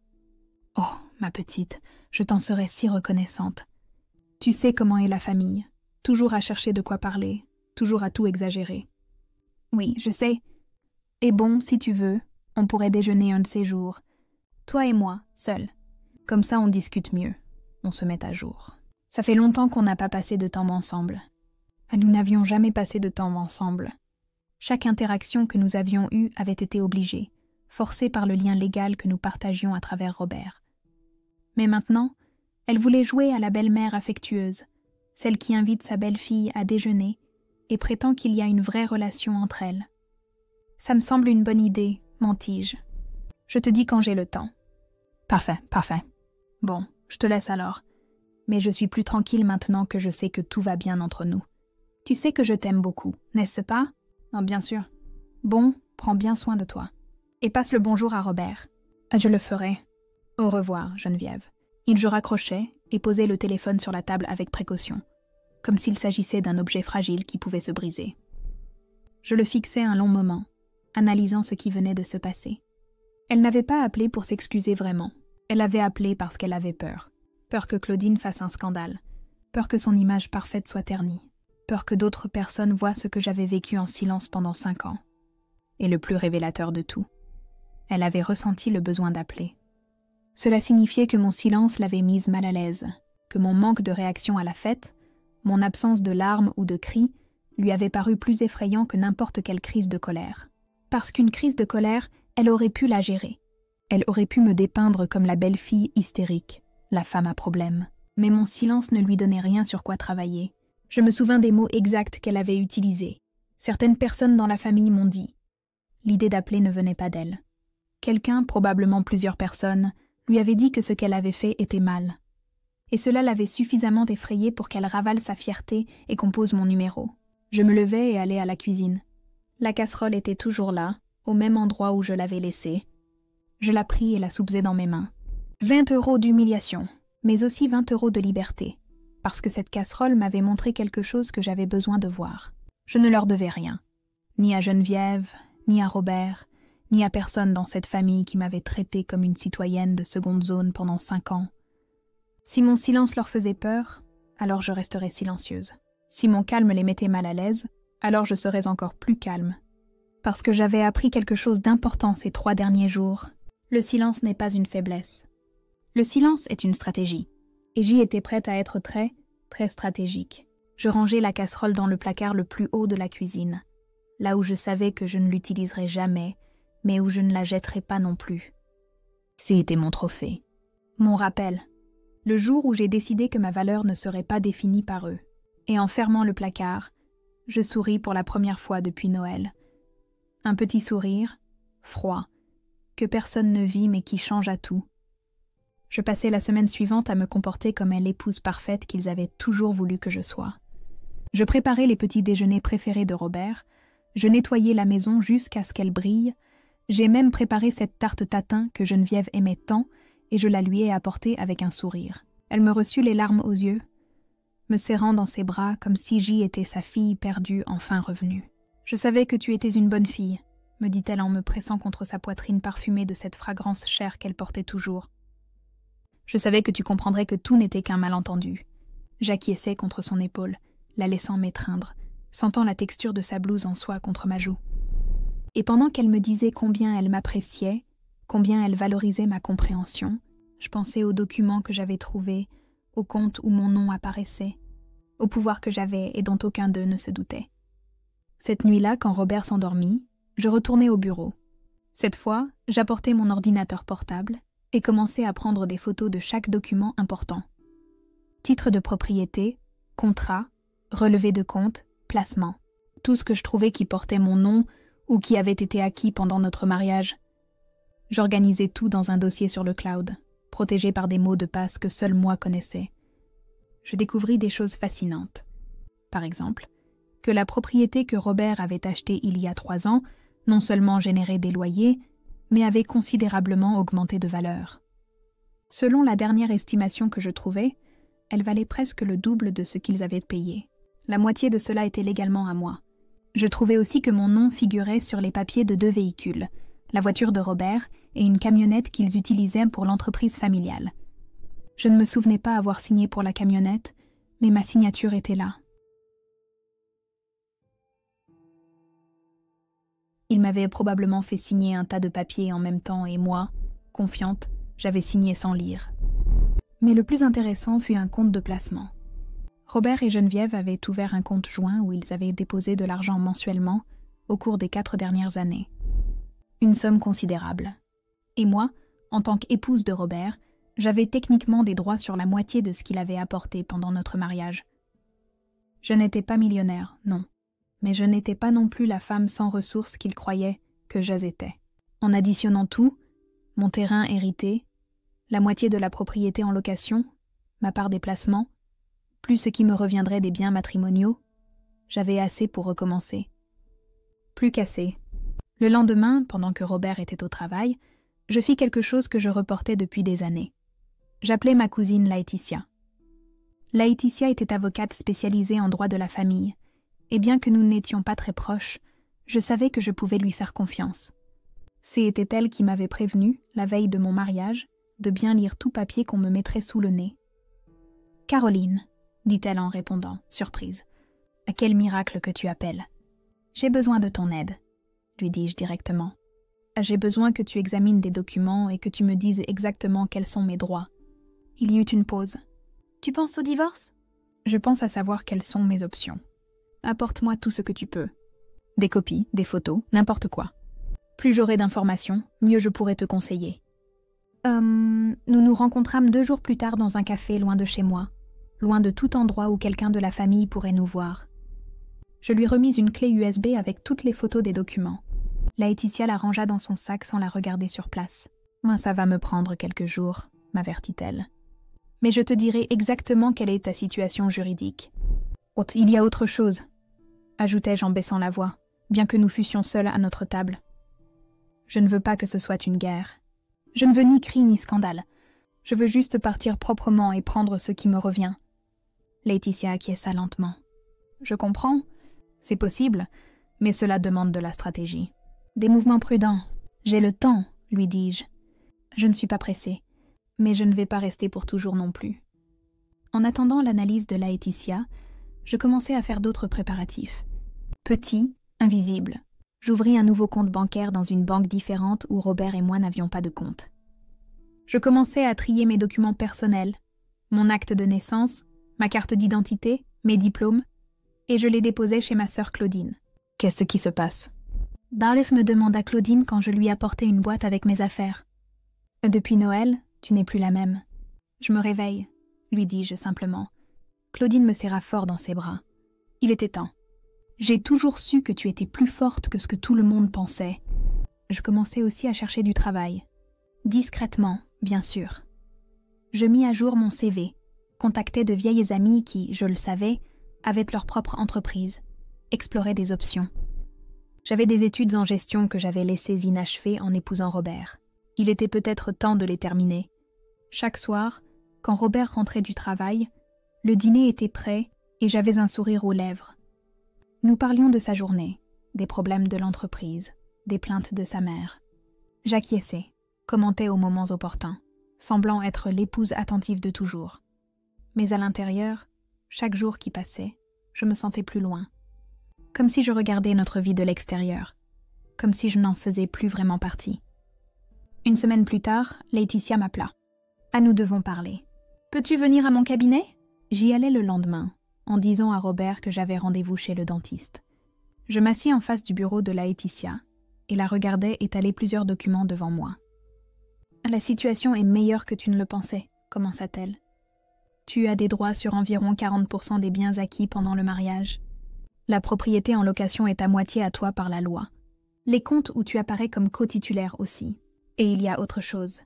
Oh, ma petite, je t'en serais si reconnaissante. Tu sais comment est la famille, toujours à chercher de quoi parler, toujours à tout exagérer. Oui, je sais. Et bon, si tu veux, on pourrait déjeuner un de ces jours. Toi et moi, seuls. Comme ça, on discute mieux. On se met à jour. Ça fait longtemps qu'on n'a pas passé de temps ensemble. Nous n'avions jamais passé de temps ensemble. Chaque interaction que nous avions eue avait été obligée, forcée par le lien légal que nous partagions à travers Robert. Mais maintenant, elle voulait jouer à la belle-mère affectueuse, celle qui invite sa belle-fille à déjeuner et prétend qu'il y a une vraie relation entre elles. Ça me semble une bonne idée, mentis-je. Je te dis quand j'ai le temps. Parfait, parfait. Bon, je te laisse alors. Mais je suis plus tranquille maintenant que je sais que tout va bien entre nous. Tu sais que je t'aime beaucoup, n'est-ce pas? Oh, bien sûr. Bon, prends bien soin de toi. Et passe le bonjour à Robert. Je le ferai. Au revoir, Geneviève. Je raccrochai et posai le téléphone sur la table avec précaution, comme s'il s'agissait d'un objet fragile qui pouvait se briser. Je le fixai un long moment, analysant ce qui venait de se passer. Elle n'avait pas appelé pour s'excuser vraiment. Elle avait appelé parce qu'elle avait peur. Peur que Claudine fasse un scandale. Peur que son image parfaite soit ternie. Peur que d'autres personnes voient ce que j'avais vécu en silence pendant 5 ans. Et le plus révélateur de tout, elle avait ressenti le besoin d'appeler. Cela signifiait que mon silence l'avait mise mal à l'aise, que mon manque de réaction à la fête, mon absence de larmes ou de cris, lui avait paru plus effrayant que n'importe quelle crise de colère. Parce qu'une crise de colère, elle aurait pu la gérer. Elle aurait pu me dépeindre comme la belle-fille hystérique, la femme à problème. Mais mon silence ne lui donnait rien sur quoi travailler. Je me souvins des mots exacts qu'elle avait utilisés. Certaines personnes dans la famille m'ont dit. L'idée d'appeler ne venait pas d'elle. Quelqu'un, probablement plusieurs personnes, lui avait dit que ce qu'elle avait fait était mal. Et cela l'avait suffisamment effrayée pour qu'elle ravale sa fierté et compose mon numéro. Je me levai et allai à la cuisine. La casserole était toujours là, au même endroit où je l'avais laissée. Je la pris et la soupesai dans mes mains. 20 € d'humiliation, mais aussi 20 € de liberté, parce que cette casserole m'avait montré quelque chose que j'avais besoin de voir. Je ne leur devais rien, ni à Geneviève, ni à Robert, ni à personne dans cette famille qui m'avait traitée comme une citoyenne de seconde zone pendant 5 ans. Si mon silence leur faisait peur, alors je resterais silencieuse. Si mon calme les mettait mal à l'aise, alors je serais encore plus calme. parce que j'avais appris quelque chose d'important ces 3 derniers jours. Le silence n'est pas une faiblesse. Le silence est une stratégie. Et j'y étais prête à être très, très stratégique. Je rangeais la casserole dans le placard le plus haut de la cuisine, là où je savais que je ne l'utiliserais jamais, mais où je ne la jetterais pas non plus. C'était mon trophée. Mon rappel. Le jour où j'ai décidé que ma valeur ne serait pas définie par eux. Et en fermant le placard, je souris pour la première fois depuis Noël. Un petit sourire, froid, que personne ne vit mais qui change à tout. Je passais la semaine suivante à me comporter comme l'épouse parfaite qu'ils avaient toujours voulu que je sois. Je préparais les petits déjeuners préférés de Robert, je nettoyais la maison jusqu'à ce qu'elle brille, j'ai même préparé cette tarte tatin que Geneviève aimait tant et je la lui ai apportée avec un sourire. Elle me reçut les larmes aux yeux, me serrant dans ses bras comme si j'y étais sa fille perdue enfin revenue. « Je savais que tu étais une bonne fille », me dit-elle en me pressant contre sa poitrine parfumée de cette fragrance chère qu'elle portait toujours. Je savais que tu comprendrais que tout n'était qu'un malentendu. J'acquiesçais contre son épaule, la laissant m'étreindre, sentant la texture de sa blouse en soie contre ma joue. Et pendant qu'elle me disait combien elle m'appréciait, combien elle valorisait ma compréhension, je pensais aux documents que j'avais trouvés, aux comptes où mon nom apparaissait, au pouvoir que j'avais et dont aucun d'eux ne se doutait. Cette nuit-là, quand Robert s'endormit, je retournai au bureau. Cette fois, j'apportai mon ordinateur portable et commençai à prendre des photos de chaque document important. Titre de propriété, contrat, relevé de compte, placement. Tout ce que je trouvais qui portait mon nom ou qui avait été acquis pendant notre mariage. J'organisais tout dans un dossier sur le cloud, protégé par des mots de passe que seul moi connaissais. Je découvris des choses fascinantes. Par exemple, que la propriété que Robert avait achetée il y a 3 ans non seulement générait des loyers, mais avait considérablement augmenté de valeur. Selon la dernière estimation que je trouvais, elle valait presque le double de ce qu'ils avaient payé. La moitié de cela était légalement à moi. Je trouvais aussi que mon nom figurait sur les papiers de 2 véhicules, la voiture de Robert et une camionnette qu'ils utilisaient pour l'entreprise familiale. Je ne me souvenais pas avoir signé pour la camionnette, mais ma signature était là. Il m'avait probablement fait signer un tas de papiers en même temps et moi, confiante, j'avais signé sans lire. Mais le plus intéressant fut un compte de placement. Robert et Geneviève avaient ouvert un compte joint où ils avaient déposé de l'argent mensuellement au cours des 4 dernières années. Une somme considérable. Et moi, en tant qu'épouse de Robert, j'avais techniquement des droits sur la moitié de ce qu'il avait apporté pendant notre mariage. Je n'étais pas millionnaire, non. Mais je n'étais pas non plus la femme sans ressources qu'il croyait que j'étais. En additionnant tout, mon terrain hérité, la moitié de la propriété en location, ma part des placements, plus ce qui me reviendrait des biens matrimoniaux, j'avais assez pour recommencer. Plus qu'assez. Le lendemain, pendant que Robert était au travail, je fis quelque chose que je reportais depuis des années. J'appelai ma cousine Laetitia. Laetitia était avocate spécialisée en droit de la famille, et bien que nous n'étions pas très proches, je savais que je pouvais lui faire confiance. C'était elle qui m'avait prévenu, la veille de mon mariage, de bien lire tout papier qu'on me mettrait sous le nez. « Caroline, » dit-elle en répondant, surprise, « à quel miracle que tu appelles ? J'ai besoin de ton aide, » lui dis-je directement. « J'ai besoin que tu examines des documents et que tu me dises exactement quels sont mes droits. » Il y eut une pause. « Tu penses au divorce ? » « Je pense à savoir quelles sont mes options. Apporte-moi tout ce que tu peux. Des copies, des photos, n'importe quoi. Plus j'aurai d'informations, mieux je pourrai te conseiller. » Nous nous rencontrâmes 2 jours plus tard dans un café loin de chez moi, loin de tout endroit où quelqu'un de la famille pourrait nous voir. Je lui remis une clé USB avec toutes les photos des documents. Laetitia la rangea dans son sac sans la regarder sur place. « Ça va me prendre quelques jours », m'avertit-elle. « Mais je te dirai exactement quelle est ta situation juridique. » « Il y a autre chose, » ajoutai-je en baissant la voix, bien que nous fussions seuls à notre table. « Je ne veux pas que ce soit une guerre. Je ne veux ni cri ni scandale. Je veux juste partir proprement et prendre ce qui me revient. » Laetitia acquiesça lentement. « Je comprends. C'est possible, mais cela demande de la stratégie. Des mouvements prudents. J'ai le temps, lui dis-je. Je ne suis pas pressée, mais je ne vais pas rester pour toujours non plus. » En attendant l'analyse de Laetitia, je commençais à faire d'autres préparatifs. Petits, invisibles. J'ouvris un nouveau compte bancaire dans une banque différente où Robert et moi n'avions pas de compte. Je commençais à trier mes documents personnels, mon acte de naissance, ma carte d'identité, mes diplômes, et je les déposais chez ma sœur Claudine. « Qu'est-ce qui se passe ?» Darles me demanda Claudine quand je lui apportais une boîte avec mes affaires. « Depuis Noël, tu n'es plus la même. »« Je me réveille, » lui dis-je simplement. Claudine me serra fort dans ses bras. Il était temps. J'ai toujours su que tu étais plus forte que ce que tout le monde pensait. Je commençais aussi à chercher du travail. Discrètement, bien sûr. Je mis à jour mon CV, contactais de vieilles amies qui, je le savais, avaient leur propre entreprise, exploraient des options. J'avais des études en gestion que j'avais laissées inachevées en épousant Robert. Il était peut-être temps de les terminer. Chaque soir, quand Robert rentrait du travail, le dîner était prêt et j'avais un sourire aux lèvres. Nous parlions de sa journée, des problèmes de l'entreprise, des plaintes de sa mère. J'acquiesçais, commentais aux moments opportuns, semblant être l'épouse attentive de toujours. Mais à l'intérieur, chaque jour qui passait, je me sentais plus loin. Comme si je regardais notre vie de l'extérieur, comme si je n'en faisais plus vraiment partie. Une semaine plus tard, Laetitia m'appela. « Ah, nous devons parler. Peux-tu venir à mon cabinet ?» J'y allais le lendemain, en disant à Robert que j'avais rendez-vous chez le dentiste. Je m'assis en face du bureau de Laetitia et la regardais étaler plusieurs documents devant moi. « La situation est meilleure que tu ne le pensais, » commença-t-elle. « Tu as des droits sur environ 40% des biens acquis pendant le mariage. La propriété en location est à moitié à toi par la loi. Les comptes où tu apparais comme co-titulaire aussi. Et il y a autre chose. »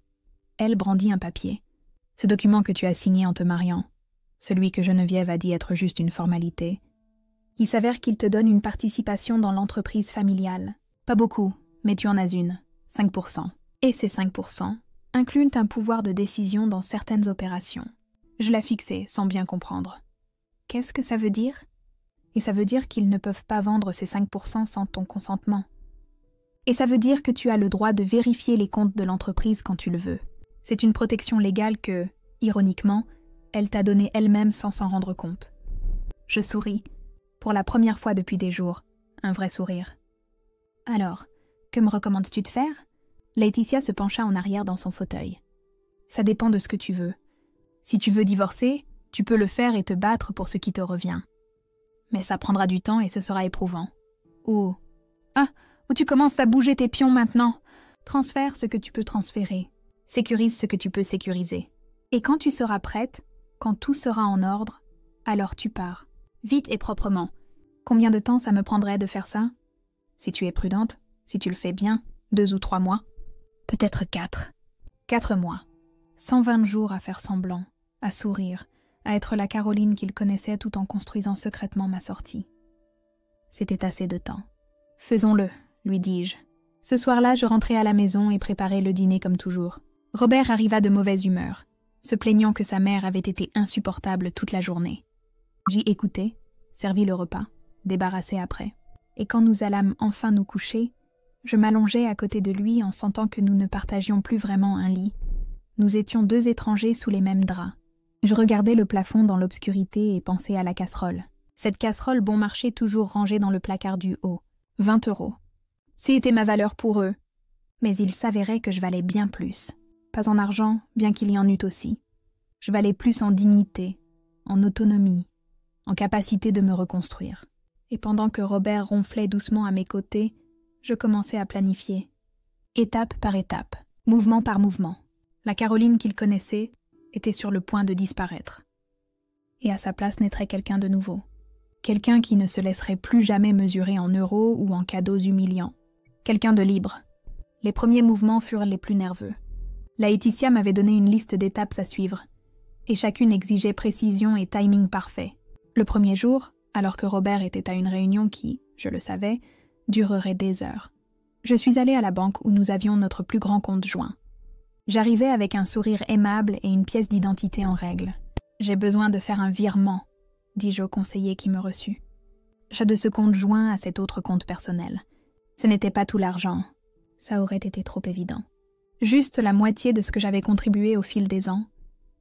Elle brandit un papier. « Ce document que tu as signé en te mariant. Celui que Geneviève a dit être juste une formalité. Il s'avère qu'il te donne une participation dans l'entreprise familiale. Pas beaucoup, mais tu en as une, 5%. Et ces 5% incluent un pouvoir de décision dans certaines opérations. Je l'ai fixé sans bien comprendre. Qu'est-ce que ça veut dire ? Et ça veut dire qu'ils ne peuvent pas vendre ces 5% sans ton consentement. Et ça veut dire que tu as le droit de vérifier les comptes de l'entreprise quand tu le veux. C'est une protection légale que, ironiquement, elle t'a donnée elle-même sans s'en rendre compte. Je souris, pour la première fois depuis des jours, un vrai sourire. « Alors, que me recommandes-tu de faire ?» Laetitia se pencha en arrière dans son fauteuil. « Ça dépend de ce que tu veux. Si tu veux divorcer, tu peux le faire et te battre pour ce qui te revient. Mais ça prendra du temps et ce sera éprouvant. Ou tu commences à bouger tes pions maintenant. Transfère ce que tu peux transférer. Sécurise ce que tu peux sécuriser. Et quand tu seras prête, quand tout sera en ordre, alors tu pars. Vite et proprement. Combien de temps ça me prendrait de faire ça ? Si tu es prudente, si tu le fais bien, 2 ou 3 mois. Peut-être 4. 4 mois. 120 jours à faire semblant, à sourire, à être la Caroline qu'il connaissait tout en construisant secrètement ma sortie. C'était assez de temps. « Faisons-le », lui dis-je. Ce soir-là, je rentrai à la maison et préparai le dîner comme toujours. Robert arriva de mauvaise humeur, se plaignant que sa mère avait été insupportable toute la journée. J'y écoutai, servis le repas, débarrassé après. Et quand nous allâmes enfin nous coucher, je m'allongeai à côté de lui en sentant que nous ne partagions plus vraiment un lit. Nous étions 2 étrangers sous les mêmes draps. Je regardais le plafond dans l'obscurité et pensais à la casserole. Cette casserole bon marché toujours rangée dans le placard du haut. 20 €. C'était ma valeur pour eux. Mais il s'avérait que je valais bien plus. Pas en argent, bien qu'il y en eût aussi. Je valais plus en dignité, en autonomie, en capacité de me reconstruire. Et pendant que Robert ronflait doucement à mes côtés, je commençais à planifier. Étape par étape, mouvement par mouvement. La Caroline qu'il connaissait était sur le point de disparaître. Et à sa place naîtrait quelqu'un de nouveau. Quelqu'un qui ne se laisserait plus jamais mesurer en euros ou en cadeaux humiliants. Quelqu'un de libre. Les premiers mouvements furent les plus nerveux. Laetitia m'avait donné une liste d'étapes à suivre, et chacune exigeait précision et timing parfait. Le premier jour, alors que Robert était à une réunion qui, je le savais, durerait des heures. Je suis allée à la banque où nous avions notre plus grand compte joint. J'arrivais avec un sourire aimable et une pièce d'identité en règle. « J'ai besoin de faire un virement », dis-je au conseiller qui me reçut. J'ai de ce compte joint à cet autre compte personnel. Ce n'était pas tout l'argent. Ça aurait été trop évident. Juste la moitié de ce que j'avais contribué au fil des ans,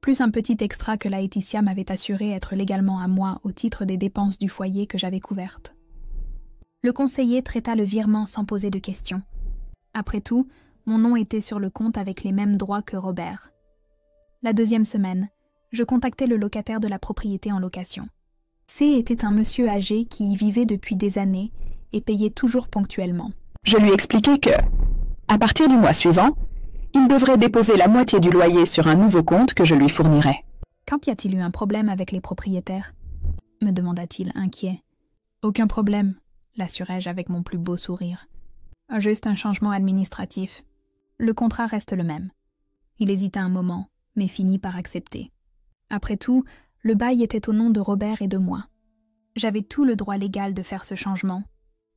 plus un petit extra que Laetitia m'avait assuré être légalement à moi au titre des dépenses du foyer que j'avais couvertes. Le conseiller traita le virement sans poser de questions. Après tout, mon nom était sur le compte avec les mêmes droits que Robert. La deuxième semaine, je contactai le locataire de la propriété en location. C était un monsieur âgé qui y vivait depuis des années et payait toujours ponctuellement. Je lui expliquai que, à partir du mois suivant, il devrait déposer la moitié du loyer sur un nouveau compte que je lui fournirais. Quand y a-t-il eu un problème avec les propriétaires ? Me demanda-t-il inquiet. Aucun problème, l'assurai-je avec mon plus beau sourire. Juste un changement administratif. Le contrat reste le même. Il hésita un moment, mais finit par accepter. Après tout, le bail était au nom de Robert et de moi. J'avais tout le droit légal de faire ce changement.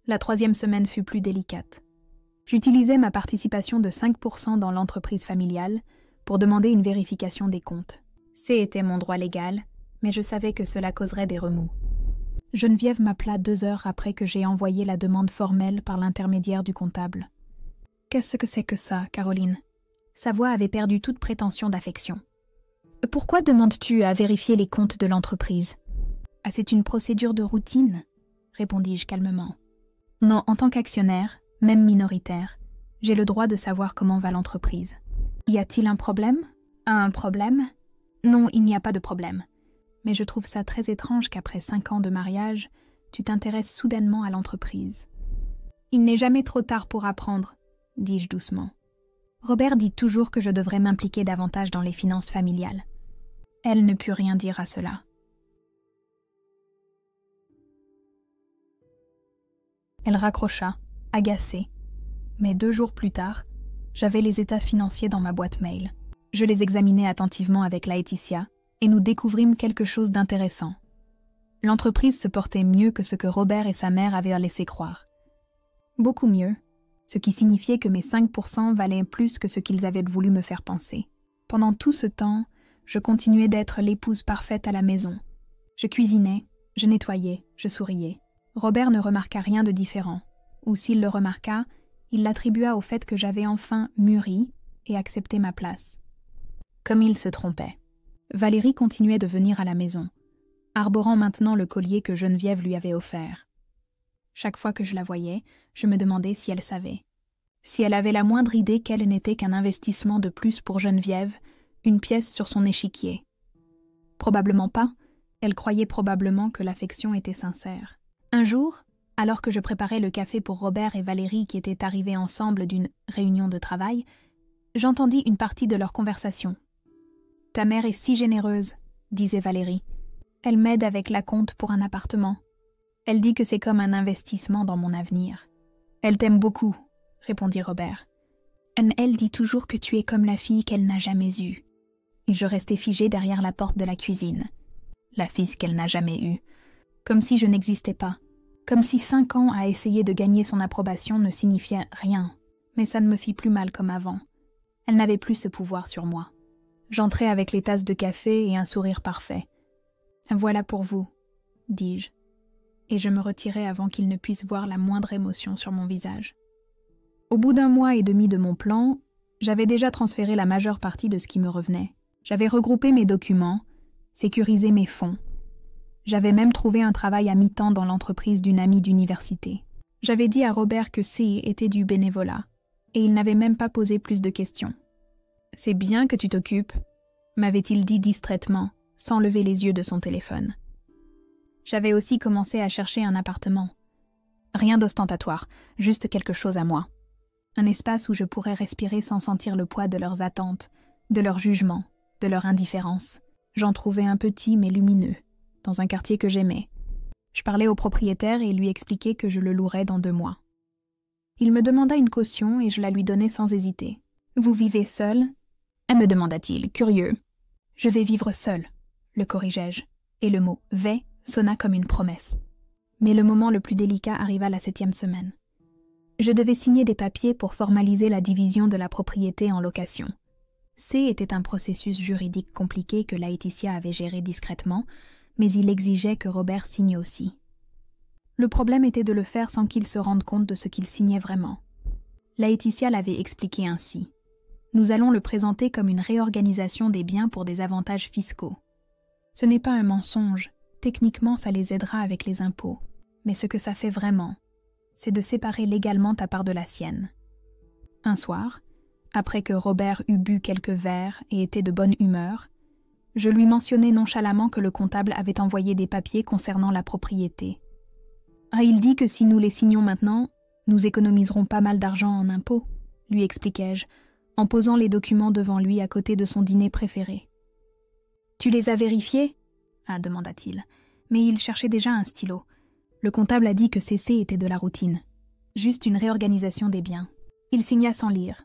La troisième semaine fut plus délicate. J'utilisais ma participation de 5% dans l'entreprise familiale pour demander une vérification des comptes. C'était mon droit légal, mais je savais que cela causerait des remous. Geneviève m'appela 2 heures après que j'ai envoyé la demande formelle par l'intermédiaire du comptable. « Qu'est-ce que c'est que ça, Caroline ?» Sa voix avait perdu toute prétention d'affection. « Pourquoi demandes-tu à vérifier les comptes de l'entreprise ?»« Ah, c'est une procédure de routine, » répondis-je calmement. « Non, en tant qu'actionnaire, même minoritaire, j'ai le droit de savoir comment va l'entreprise. Y a-t-il un problème ? Un problème ? Non, il n'y a pas de problème. Mais je trouve ça très étrange qu'après 5 ans de mariage, tu t'intéresses soudainement à l'entreprise. Il n'est jamais trop tard pour apprendre, dis-je doucement. Robert dit toujours que je devrais m'impliquer davantage dans les finances familiales. Elle ne put rien dire à cela. Elle raccrocha, agacée. Mais 2 jours plus tard, j'avais les états financiers dans ma boîte mail. Je les examinai attentivement avec Laetitia et nous découvrîmes quelque chose d'intéressant. L'entreprise se portait mieux que ce que Robert et sa mère avaient laissé croire. Beaucoup mieux, ce qui signifiait que mes 5% valaient plus que ce qu'ils avaient voulu me faire penser. Pendant tout ce temps, je continuais d'être l'épouse parfaite à la maison. Je cuisinais, je nettoyais, je souriais. Robert ne remarqua rien de différent, ou s'il le remarqua, il l'attribua au fait que j'avais enfin mûri et accepté ma place. Comme il se trompait. Valérie continuait de venir à la maison, arborant maintenant le collier que Geneviève lui avait offert. Chaque fois que je la voyais, je me demandais si elle savait. Si elle avait la moindre idée qu'elle n'était qu'un investissement de plus pour Geneviève, une pièce sur son échiquier. Probablement pas, elle croyait probablement que l'affection était sincère. Un jour, alors que je préparais le café pour Robert et Valérie qui étaient arrivés ensemble d'une réunion de travail, j'entendis une partie de leur conversation. « Ta mère est si généreuse, » disait Valérie. « Elle m'aide avec l'acompte pour un appartement. Elle dit que c'est comme un investissement dans mon avenir. »« Elle t'aime beaucoup, » répondit Robert. « Elle dit toujours que tu es comme la fille qu'elle n'a jamais eue. » Et je restais figée derrière la porte de la cuisine. La fille qu'elle n'a jamais eue. Comme si je n'existais pas. Comme si 5 ans à essayer de gagner son approbation ne signifiait rien. Mais ça ne me fit plus mal comme avant. Elle n'avait plus ce pouvoir sur moi. J'entrai avec les tasses de café et un sourire parfait. « Voilà pour vous, » dis-je. Et je me retirai avant qu'il ne puisse voir la moindre émotion sur mon visage. Au bout d'1 mois et demi de mon plan, j'avais déjà transféré la majeure partie de ce qui me revenait. J'avais regroupé mes documents, sécurisé mes fonds. J'avais même trouvé un travail à mi-temps dans l'entreprise d'une amie d'université. J'avais dit à Robert que C était du bénévolat, et il n'avait même pas posé plus de questions. « C'est bien que tu t'occupes », m'avait-il dit distraitement, sans lever les yeux de son téléphone. J'avais aussi commencé à chercher un appartement. Rien d'ostentatoire, juste quelque chose à moi. Un espace où je pourrais respirer sans sentir le poids de leurs attentes, de leur jugement, de leur indifférence. J'en trouvais un petit mais lumineux, dans un quartier que j'aimais. Je parlais au propriétaire et lui expliquai que je le louerais dans 2 mois. Il me demanda une caution et je la lui donnai sans hésiter. « Vous vivez seul ?» me demanda-t-il, curieux. « Je vais vivre seul », le corrigeai-je, et le mot « vais » sonna comme une promesse. Mais le moment le plus délicat arriva la 7e semaine. Je devais signer des papiers pour formaliser la division de la propriété en location. C était un processus juridique compliqué que Laetitia avait géré discrètement, mais il exigeait que Robert signe aussi. Le problème était de le faire sans qu'il se rende compte de ce qu'il signait vraiment. Laetitia l'avait expliqué ainsi. Nous allons le présenter comme une réorganisation des biens pour des avantages fiscaux. Ce n'est pas un mensonge, techniquement ça les aidera avec les impôts, mais ce que ça fait vraiment, c'est de séparer légalement ta part de la sienne. Un soir, après que Robert eut bu quelques verres et était de bonne humeur, je lui mentionnai nonchalamment que le comptable avait envoyé des papiers concernant la propriété. « Ah, il dit que si nous les signons maintenant, nous économiserons pas mal d'argent en impôts, » lui expliquai-je, en posant les documents devant lui à côté de son dîner préféré. « Tu les as vérifiés ?» ah, demanda-t-il, mais il cherchait déjà un stylo. Le comptable a dit que ceci était de la routine, juste une réorganisation des biens. Il signa sans lire.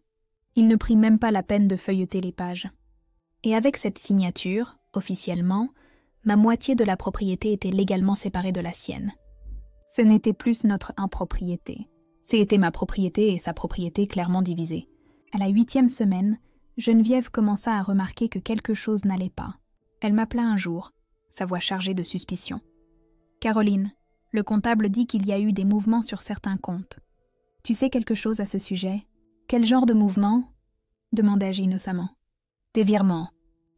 Il ne prit même pas la peine de feuilleter les pages. Et avec cette signature, officiellement, ma moitié de la propriété était légalement séparée de la sienne. Ce n'était plus notre impropriété. C'était ma propriété et sa propriété clairement divisées. À la 8e semaine, Geneviève commença à remarquer que quelque chose n'allait pas. Elle m'appela un jour, sa voix chargée de suspicion. « Caroline, le comptable dit qu'il y a eu des mouvements sur certains comptes. Tu sais quelque chose à ce sujet ? Quel genre de mouvement ? » demandai-je innocemment. « Des virements.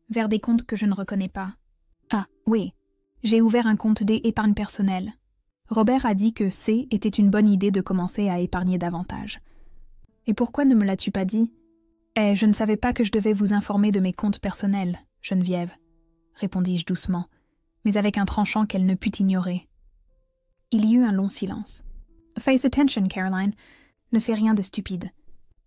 Vers des comptes que je ne reconnais pas. »« Ah, oui. J'ai ouvert un compte d'épargne personnelle. Robert a dit que était une bonne idée de commencer à épargner davantage. »« Et pourquoi ne me l'as-tu pas dit ? » ?»« Je ne savais pas que je devais vous informer de mes comptes personnels, Geneviève, » répondis-je doucement, mais avec un tranchant qu'elle ne put ignorer. Il y eut un long silence. « Face attention, Caroline. Ne fais rien de stupide. »«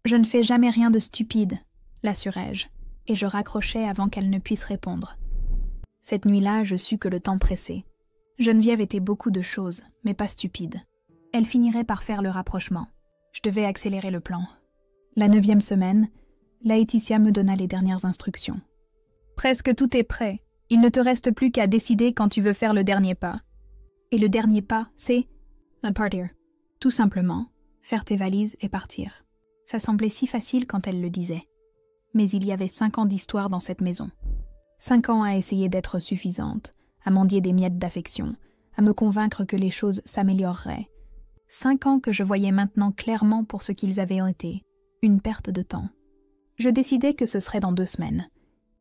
Je ne fais jamais rien de stupide, » l'assurai-je, et je raccrochai avant qu'elle ne puisse répondre. Cette nuit-là, je sus que le temps pressait. Geneviève était beaucoup de choses, mais pas stupide. Elle finirait par faire le rapprochement. Je devais accélérer le plan. La 9e semaine, Laetitia me donna les dernières instructions. « Presque tout est prêt. Il ne te reste plus qu'à décider quand tu veux faire le dernier pas. » Et le dernier pas, c'est partir. Tout simplement, faire tes valises et partir. Ça semblait si facile quand elle le disait. Mais il y avait 5 ans d'histoire dans cette maison. 5 ans à essayer d'être suffisante, à mendier des miettes d'affection, à me convaincre que les choses s'amélioreraient. 5 ans que je voyais maintenant clairement pour ce qu'ils avaient été, une perte de temps. Je décidai que ce serait dans 2 semaines.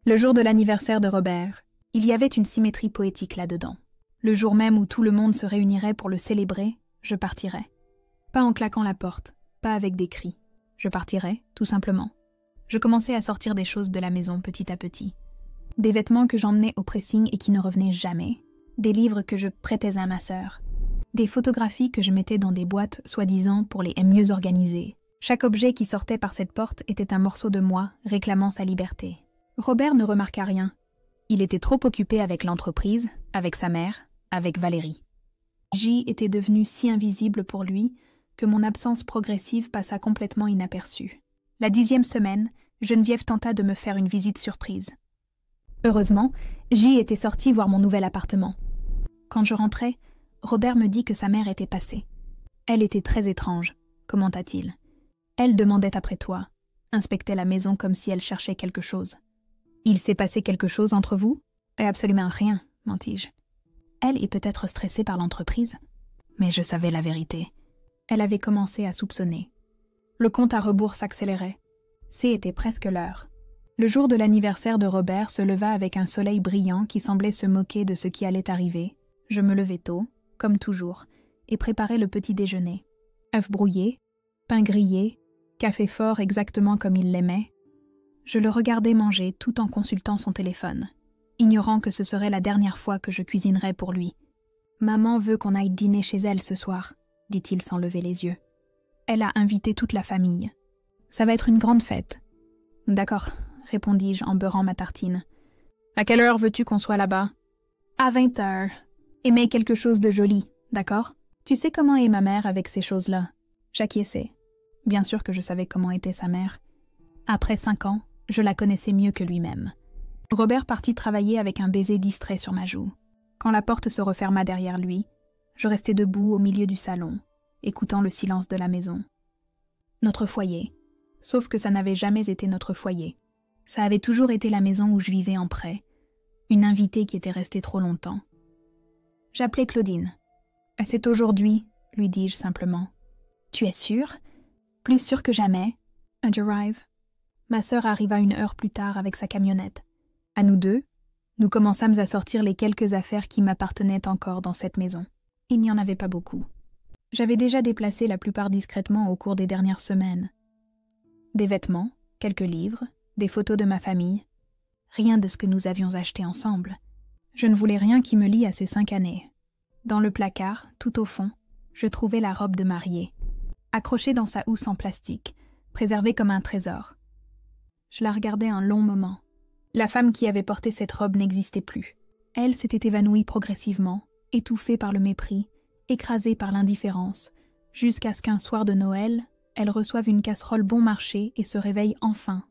Le jour de l'anniversaire de Robert, il y avait une symétrie poétique là-dedans. Le jour même où tout le monde se réunirait pour le célébrer, je partirais. Pas en claquant la porte, pas avec des cris. Je partirais, tout simplement. Je commençais à sortir des choses de la maison petit à petit. Des vêtements que j'emmenais au pressing et qui ne revenaient jamais. Des livres que je prêtais à ma sœur. Des photographies que je mettais dans des boîtes, soi-disant, pour les mieux organiser. Chaque objet qui sortait par cette porte était un morceau de moi, réclamant sa liberté. Robert ne remarqua rien. Il était trop occupé avec l'entreprise, avec sa mère, avec Valérie. J était devenu si invisible pour lui que mon absence progressive passa complètement inaperçue. La 10e semaine, Geneviève tenta de me faire une visite surprise. Heureusement, J était sorti voir mon nouvel appartement. Quand je rentrais, Robert me dit que sa mère était passée. Elle était très étrange, commenta-t-il. Elle demandait après toi, inspectait la maison comme si elle cherchait quelque chose. Il s'est passé quelque chose entre vous ? Absolument rien, mentis-je. Elle est peut-être stressée par l'entreprise. Mais je savais la vérité. Elle avait commencé à soupçonner. Le compte à rebours s'accélérait. Était presque l'heure. Le jour de l'anniversaire de Robert se leva avec un soleil brillant qui semblait se moquer de ce qui allait arriver. Je me levai tôt, comme toujours, et préparai le petit déjeuner. Œufs brouillés, pain grillé, café fort exactement comme il l'aimait. Je le regardais manger tout en consultant son téléphone, ignorant que ce serait la dernière fois que je cuisinerais pour lui. « Maman veut qu'on aille dîner chez elle ce soir », dit-il sans lever les yeux. « Elle a invité toute la famille. Ça va être une grande fête. »« D'accord, » répondis-je en beurrant ma tartine. « À quelle heure veux-tu qu'on soit là-bas ?»« À 20h. Et mets quelque chose de joli, d'accord ? Tu sais comment est ma mère avec ces choses-là. » J'acquiesçai. Bien sûr que je savais comment était sa mère. Après 5 ans, je la connaissais mieux que lui-même. Robert partit travailler avec un baiser distrait sur ma joue. Quand la porte se referma derrière lui, je restai debout au milieu du salon, écoutant le silence de la maison. Notre foyer. Sauf que ça n'avait jamais été notre foyer. Ça avait toujours été la maison où je vivais en prêt, une invitée qui était restée trop longtemps. J'appelai Claudine. « C'est aujourd'hui, » lui dis-je simplement. « Tu es sûre ? » « Plus sûre que jamais. » And arrive. Ma sœur arriva 1 heure plus tard avec sa camionnette. À nous deux, nous commençâmes à sortir les quelques affaires qui m'appartenaient encore dans cette maison. Il n'y en avait pas beaucoup. J'avais déjà déplacé la plupart discrètement au cours des dernières semaines. Des vêtements, quelques livres, des photos de ma famille. Rien de ce que nous avions acheté ensemble. Je ne voulais rien qui me lie à ces 5 années. Dans le placard, tout au fond, je trouvais la robe de mariée, accrochée dans sa housse en plastique, préservée comme un trésor. Je la regardais un long moment. La femme qui avait porté cette robe n'existait plus. Elle s'était évanouie progressivement, étouffée par le mépris, écrasée par l'indifférence, jusqu'à ce qu'un soir de Noël, elle reçoive une casserole bon marché et se réveille enfin.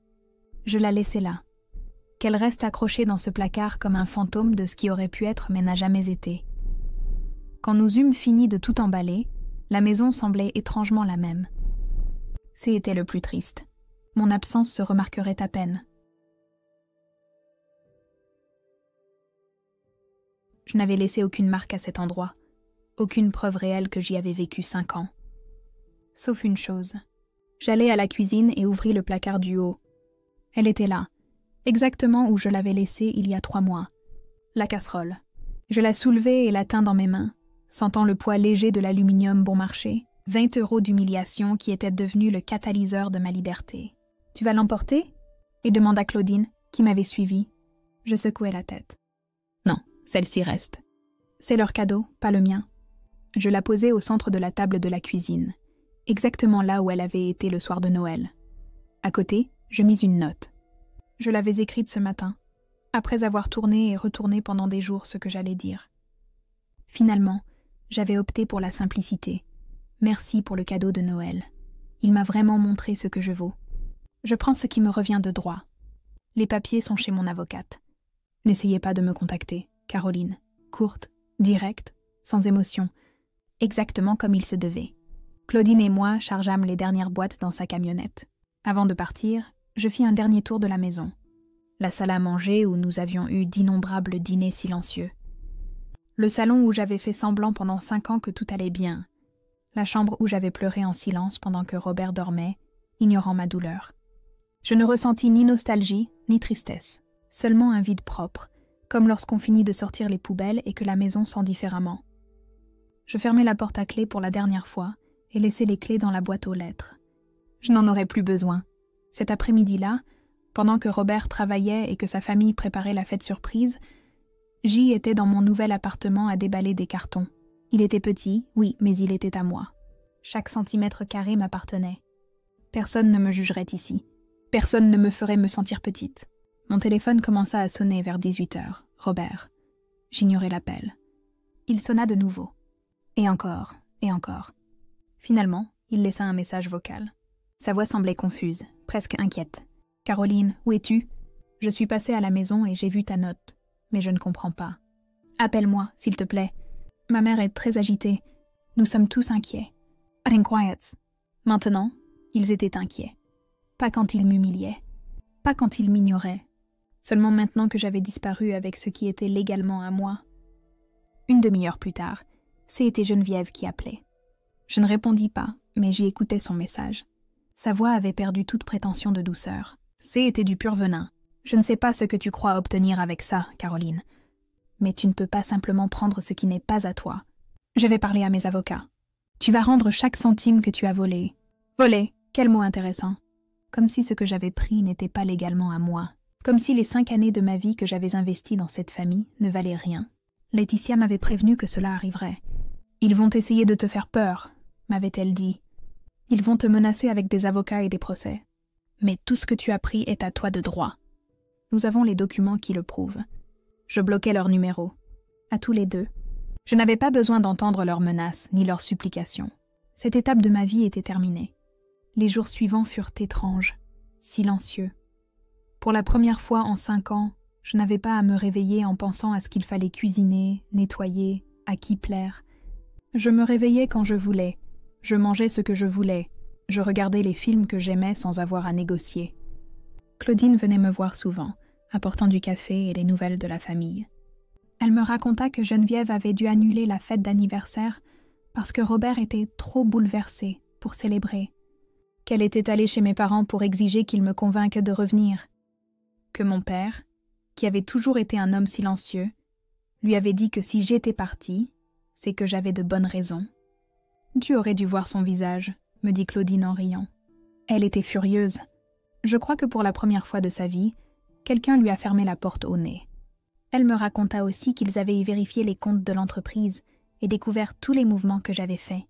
Je la laissais là. Qu'elle reste accrochée dans ce placard comme un fantôme de ce qui aurait pu être mais n'a jamais été. Quand nous eûmes fini de tout emballer, la maison semblait étrangement la même. C'était le plus triste. Mon absence se remarquerait à peine. Je n'avais laissé aucune marque à cet endroit, aucune preuve réelle que j'y avais vécu 5 ans. Sauf une chose. J'allai à la cuisine et ouvris le placard du haut. Elle était là, exactement où je l'avais laissée il y a 3 mois. La casserole. Je la soulevai et la tins dans mes mains, sentant le poids léger de l'aluminium bon marché, 20 € d'humiliation qui était devenu le catalyseur de ma liberté. « Tu vas l'emporter » et demanda Claudine, qui m'avait suivie. Je secouai la tête. Non, celle-ci reste. C'est leur cadeau, pas le mien. Je la posai au centre de la table de la cuisine, exactement là où elle avait été le soir de Noël. À côté, je mis une note. Je l'avais écrite ce matin, après avoir tourné et retourné pendant des jours ce que j'allais dire. Finalement, j'avais opté pour la simplicité. Merci pour le cadeau de Noël. Il m'a vraiment montré ce que je vaux. Je prends ce qui me revient de droit. Les papiers sont chez mon avocate. N'essayez pas de me contacter, Caroline. Courte, directe, sans émotion, exactement comme il se devait. Claudine et moi chargeâmes les dernières boîtes dans sa camionnette. Avant de partir, je fis un dernier tour de la maison. La salle à manger où nous avions eu d'innombrables dîners silencieux. Le salon où j'avais fait semblant pendant 5 ans que tout allait bien. La chambre où j'avais pleuré en silence pendant que Robert dormait, ignorant ma douleur. Je ne ressentis ni nostalgie, ni tristesse. Seulement un vide propre, comme lorsqu'on finit de sortir les poubelles et que la maison sent différemment. Je fermai la porte à clé pour la dernière fois et laissai les clés dans la boîte aux lettres. Je n'en aurais plus besoin. Cet après-midi-là, pendant que Robert travaillait et que sa famille préparait la fête surprise, J était dans mon nouvel appartement à déballer des cartons. Il était petit, oui, mais il était à moi. Chaque centimètre carré m'appartenait. Personne ne me jugerait ici. Personne ne me ferait me sentir petite. Mon téléphone commença à sonner vers 18h. Robert. J'ignorais l'appel. Il sonna de nouveau. Et encore, et encore. Finalement, il laissa un message vocal. Sa voix semblait confuse, presque inquiète. « Caroline, où es-tu ? Je suis passée à la maison et j'ai vu ta note. Mais je ne comprends pas. Appelle-moi, s'il te plaît. Ma mère est très agitée. Nous sommes tous inquiets. » Quiet. Maintenant, ils étaient inquiets. Pas quand ils m'humiliaient. Pas quand ils m'ignoraient. Seulement maintenant que j'avais disparu avec ce qui était légalement à moi. Une demi-heure plus tard, c'était Geneviève qui appelait. Je ne répondis pas, mais j'y écoutais son message. Sa voix avait perdu toute prétention de douceur. C'était du pur venin. Je ne sais pas ce que tu crois obtenir avec ça, Caroline. Mais tu ne peux pas simplement prendre ce qui n'est pas à toi. Je vais parler à mes avocats. Tu vas rendre chaque centime que tu as volé. Volé, quel mot intéressant. Comme si ce que j'avais pris n'était pas légalement à moi. Comme si les 5 années de ma vie que j'avais investies dans cette famille ne valaient rien. Laetitia m'avait prévenu que cela arriverait. Ils vont essayer de te faire peur, m'avait-elle dit. Ils vont te menacer avec des avocats et des procès. Mais tout ce que tu as pris est à toi de droit. Nous avons les documents qui le prouvent. Je bloquais leurs numéros. À tous les deux. Je n'avais pas besoin d'entendre leurs menaces ni leurs supplications. Cette étape de ma vie était terminée. Les jours suivants furent étranges, silencieux. Pour la première fois en 5 ans, je n'avais pas à me réveiller en pensant à ce qu'il fallait cuisiner, nettoyer, à qui plaire. Je me réveillais quand je voulais. Je mangeais ce que je voulais. Je regardais les films que j'aimais sans avoir à négocier. Claudine venait me voir souvent, apportant du café et les nouvelles de la famille. Elle me raconta que Geneviève avait dû annuler la fête d'anniversaire parce que Robert était trop bouleversé pour célébrer, qu'elle était allée chez mes parents pour exiger qu'ils me convainquent de revenir, que mon père, qui avait toujours été un homme silencieux, lui avait dit que si j'étais partie, c'est que j'avais de bonnes raisons. Tu aurais dû voir son visage, me dit Claudine en riant. Elle était furieuse. Je crois que pour la première fois de sa vie, quelqu'un lui a fermé la porte au nez. Elle me raconta aussi qu'ils avaient vérifié les comptes de l'entreprise et découvert tous les mouvements que j'avais faits.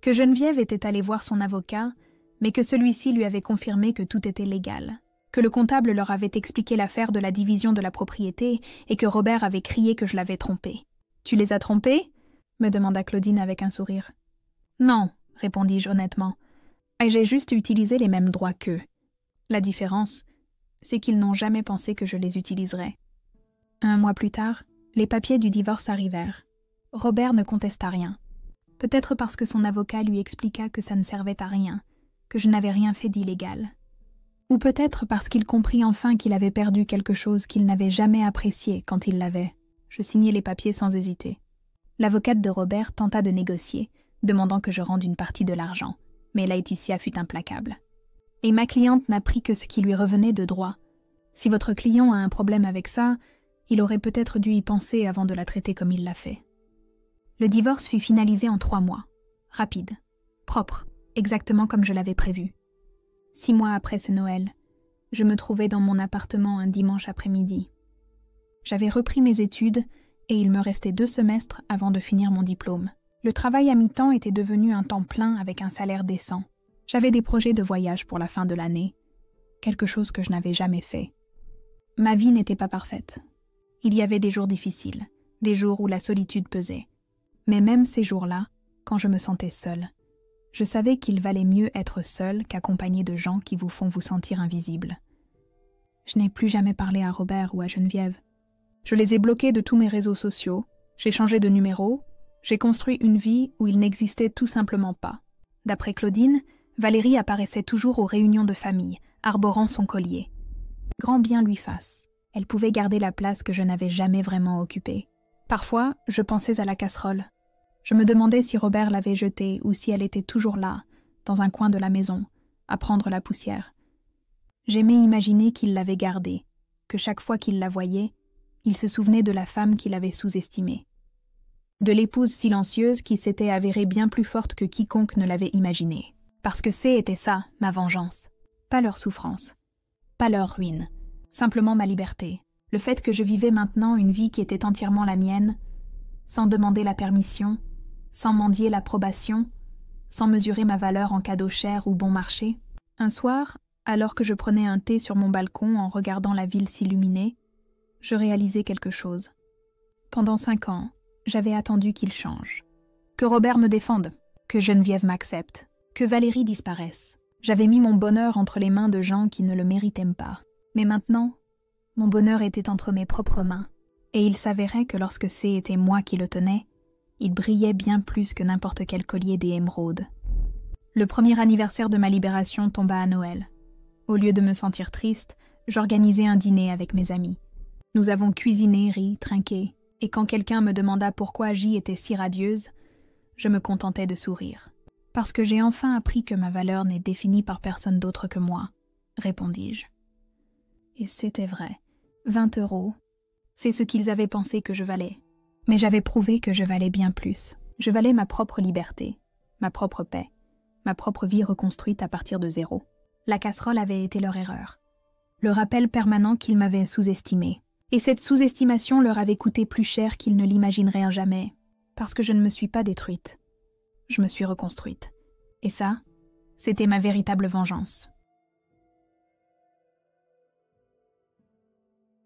Que Geneviève était allée voir son avocat, mais que celui-ci lui avait confirmé que tout était légal, que le comptable leur avait expliqué l'affaire de la division de la propriété et que Robert avait crié que je l'avais trompé. « Tu les as trompés ?» me demanda Claudine avec un sourire. « Non, » répondis-je honnêtement. « J'ai juste utilisé les mêmes droits qu'eux. La différence, c'est qu'ils n'ont jamais pensé que je les utiliserais. » Un mois plus tard, les papiers du divorce arrivèrent. Robert ne contesta rien. Peut-être parce que son avocat lui expliqua que ça ne servait à rien, que je n'avais rien fait d'illégal. Ou peut-être parce qu'il comprit enfin qu'il avait perdu quelque chose qu'il n'avait jamais apprécié quand il l'avait. Je signai les papiers sans hésiter. L'avocate de Robert tenta de négocier, demandant que je rende une partie de l'argent, mais Laetitia fut implacable. Et ma cliente n'a pris que ce qui lui revenait de droit. Si votre client a un problème avec ça, il aurait peut-être dû y penser avant de la traiter comme il l'a fait. Le divorce fut finalisé en 3 mois. Rapide, propre, exactement comme je l'avais prévu. 6 mois après ce Noël, je me trouvais dans mon appartement un dimanche après-midi. J'avais repris mes études et il me restait 2 semestres avant de finir mon diplôme. Le travail à mi-temps était devenu un temps plein avec un salaire décent. J'avais des projets de voyage pour la fin de l'année, quelque chose que je n'avais jamais fait. Ma vie n'était pas parfaite. Il y avait des jours difficiles, des jours où la solitude pesait. Mais même ces jours-là, quand je me sentais seule, je savais qu'il valait mieux être seule qu'accompagnée de gens qui vous font vous sentir invisible. Je n'ai plus jamais parlé à Robert ou à Geneviève. Je les ai bloqués de tous mes réseaux sociaux, j'ai changé de numéro, j'ai construit une vie où ils n'existaient tout simplement pas. D'après Claudine, Valérie apparaissait toujours aux réunions de famille, arborant son collier. Grand bien lui fasse. Elle pouvait garder la place que je n'avais jamais vraiment occupée. Parfois, je pensais à la casserole. Je me demandais si Robert l'avait jetée ou si elle était toujours là, dans un coin de la maison, à prendre la poussière. J'aimais imaginer qu'il l'avait gardée, que chaque fois qu'il la voyait, il se souvenait de la femme qu'il avait sous-estimée. De l'épouse silencieuse qui s'était avérée bien plus forte que quiconque ne l'avait imaginée. Parce que c'était ça, ma vengeance. Pas leur souffrance. Pas leur ruine. Simplement ma liberté. Le fait que je vivais maintenant une vie qui était entièrement la mienne, sans demander la permission, sans mendier l'approbation, sans mesurer ma valeur en cadeau cher ou bon marché. Un soir, alors que je prenais un thé sur mon balcon en regardant la ville s'illuminer, je réalisais quelque chose. Pendant 5 ans, j'avais attendu qu'il change. Que Robert me défende, que Geneviève m'accepte, que Valérie disparaisse. J'avais mis mon bonheur entre les mains de gens qui ne le méritaient pas. Mais maintenant, mon bonheur était entre mes propres mains. Et il s'avérait que lorsque c'était moi qui le tenais, il brillait bien plus que n'importe quel collier des émeraudes. Le premier anniversaire de ma libération tomba à Noël. Au lieu de me sentir triste, j'organisai un dîner avec mes amis. Nous avons cuisiné, ri, trinqué, et quand quelqu'un me demanda pourquoi J était si radieuse, je me contentais de sourire. « Parce que j'ai enfin appris que ma valeur n'est définie par personne d'autre que moi », répondis-je. Et c'était vrai. 20 €, c'est ce qu'ils avaient pensé que je valais. Mais j'avais prouvé que je valais bien plus. Je valais ma propre liberté, ma propre paix, ma propre vie reconstruite à partir de 0. La casserole avait été leur erreur. Le rappel permanent qu'ils m'avaient sous-estimé. Et cette sous-estimation leur avait coûté plus cher qu'ils ne l'imagineraient jamais. Parce que je ne me suis pas détruite. Je me suis reconstruite. Et ça, c'était ma véritable vengeance.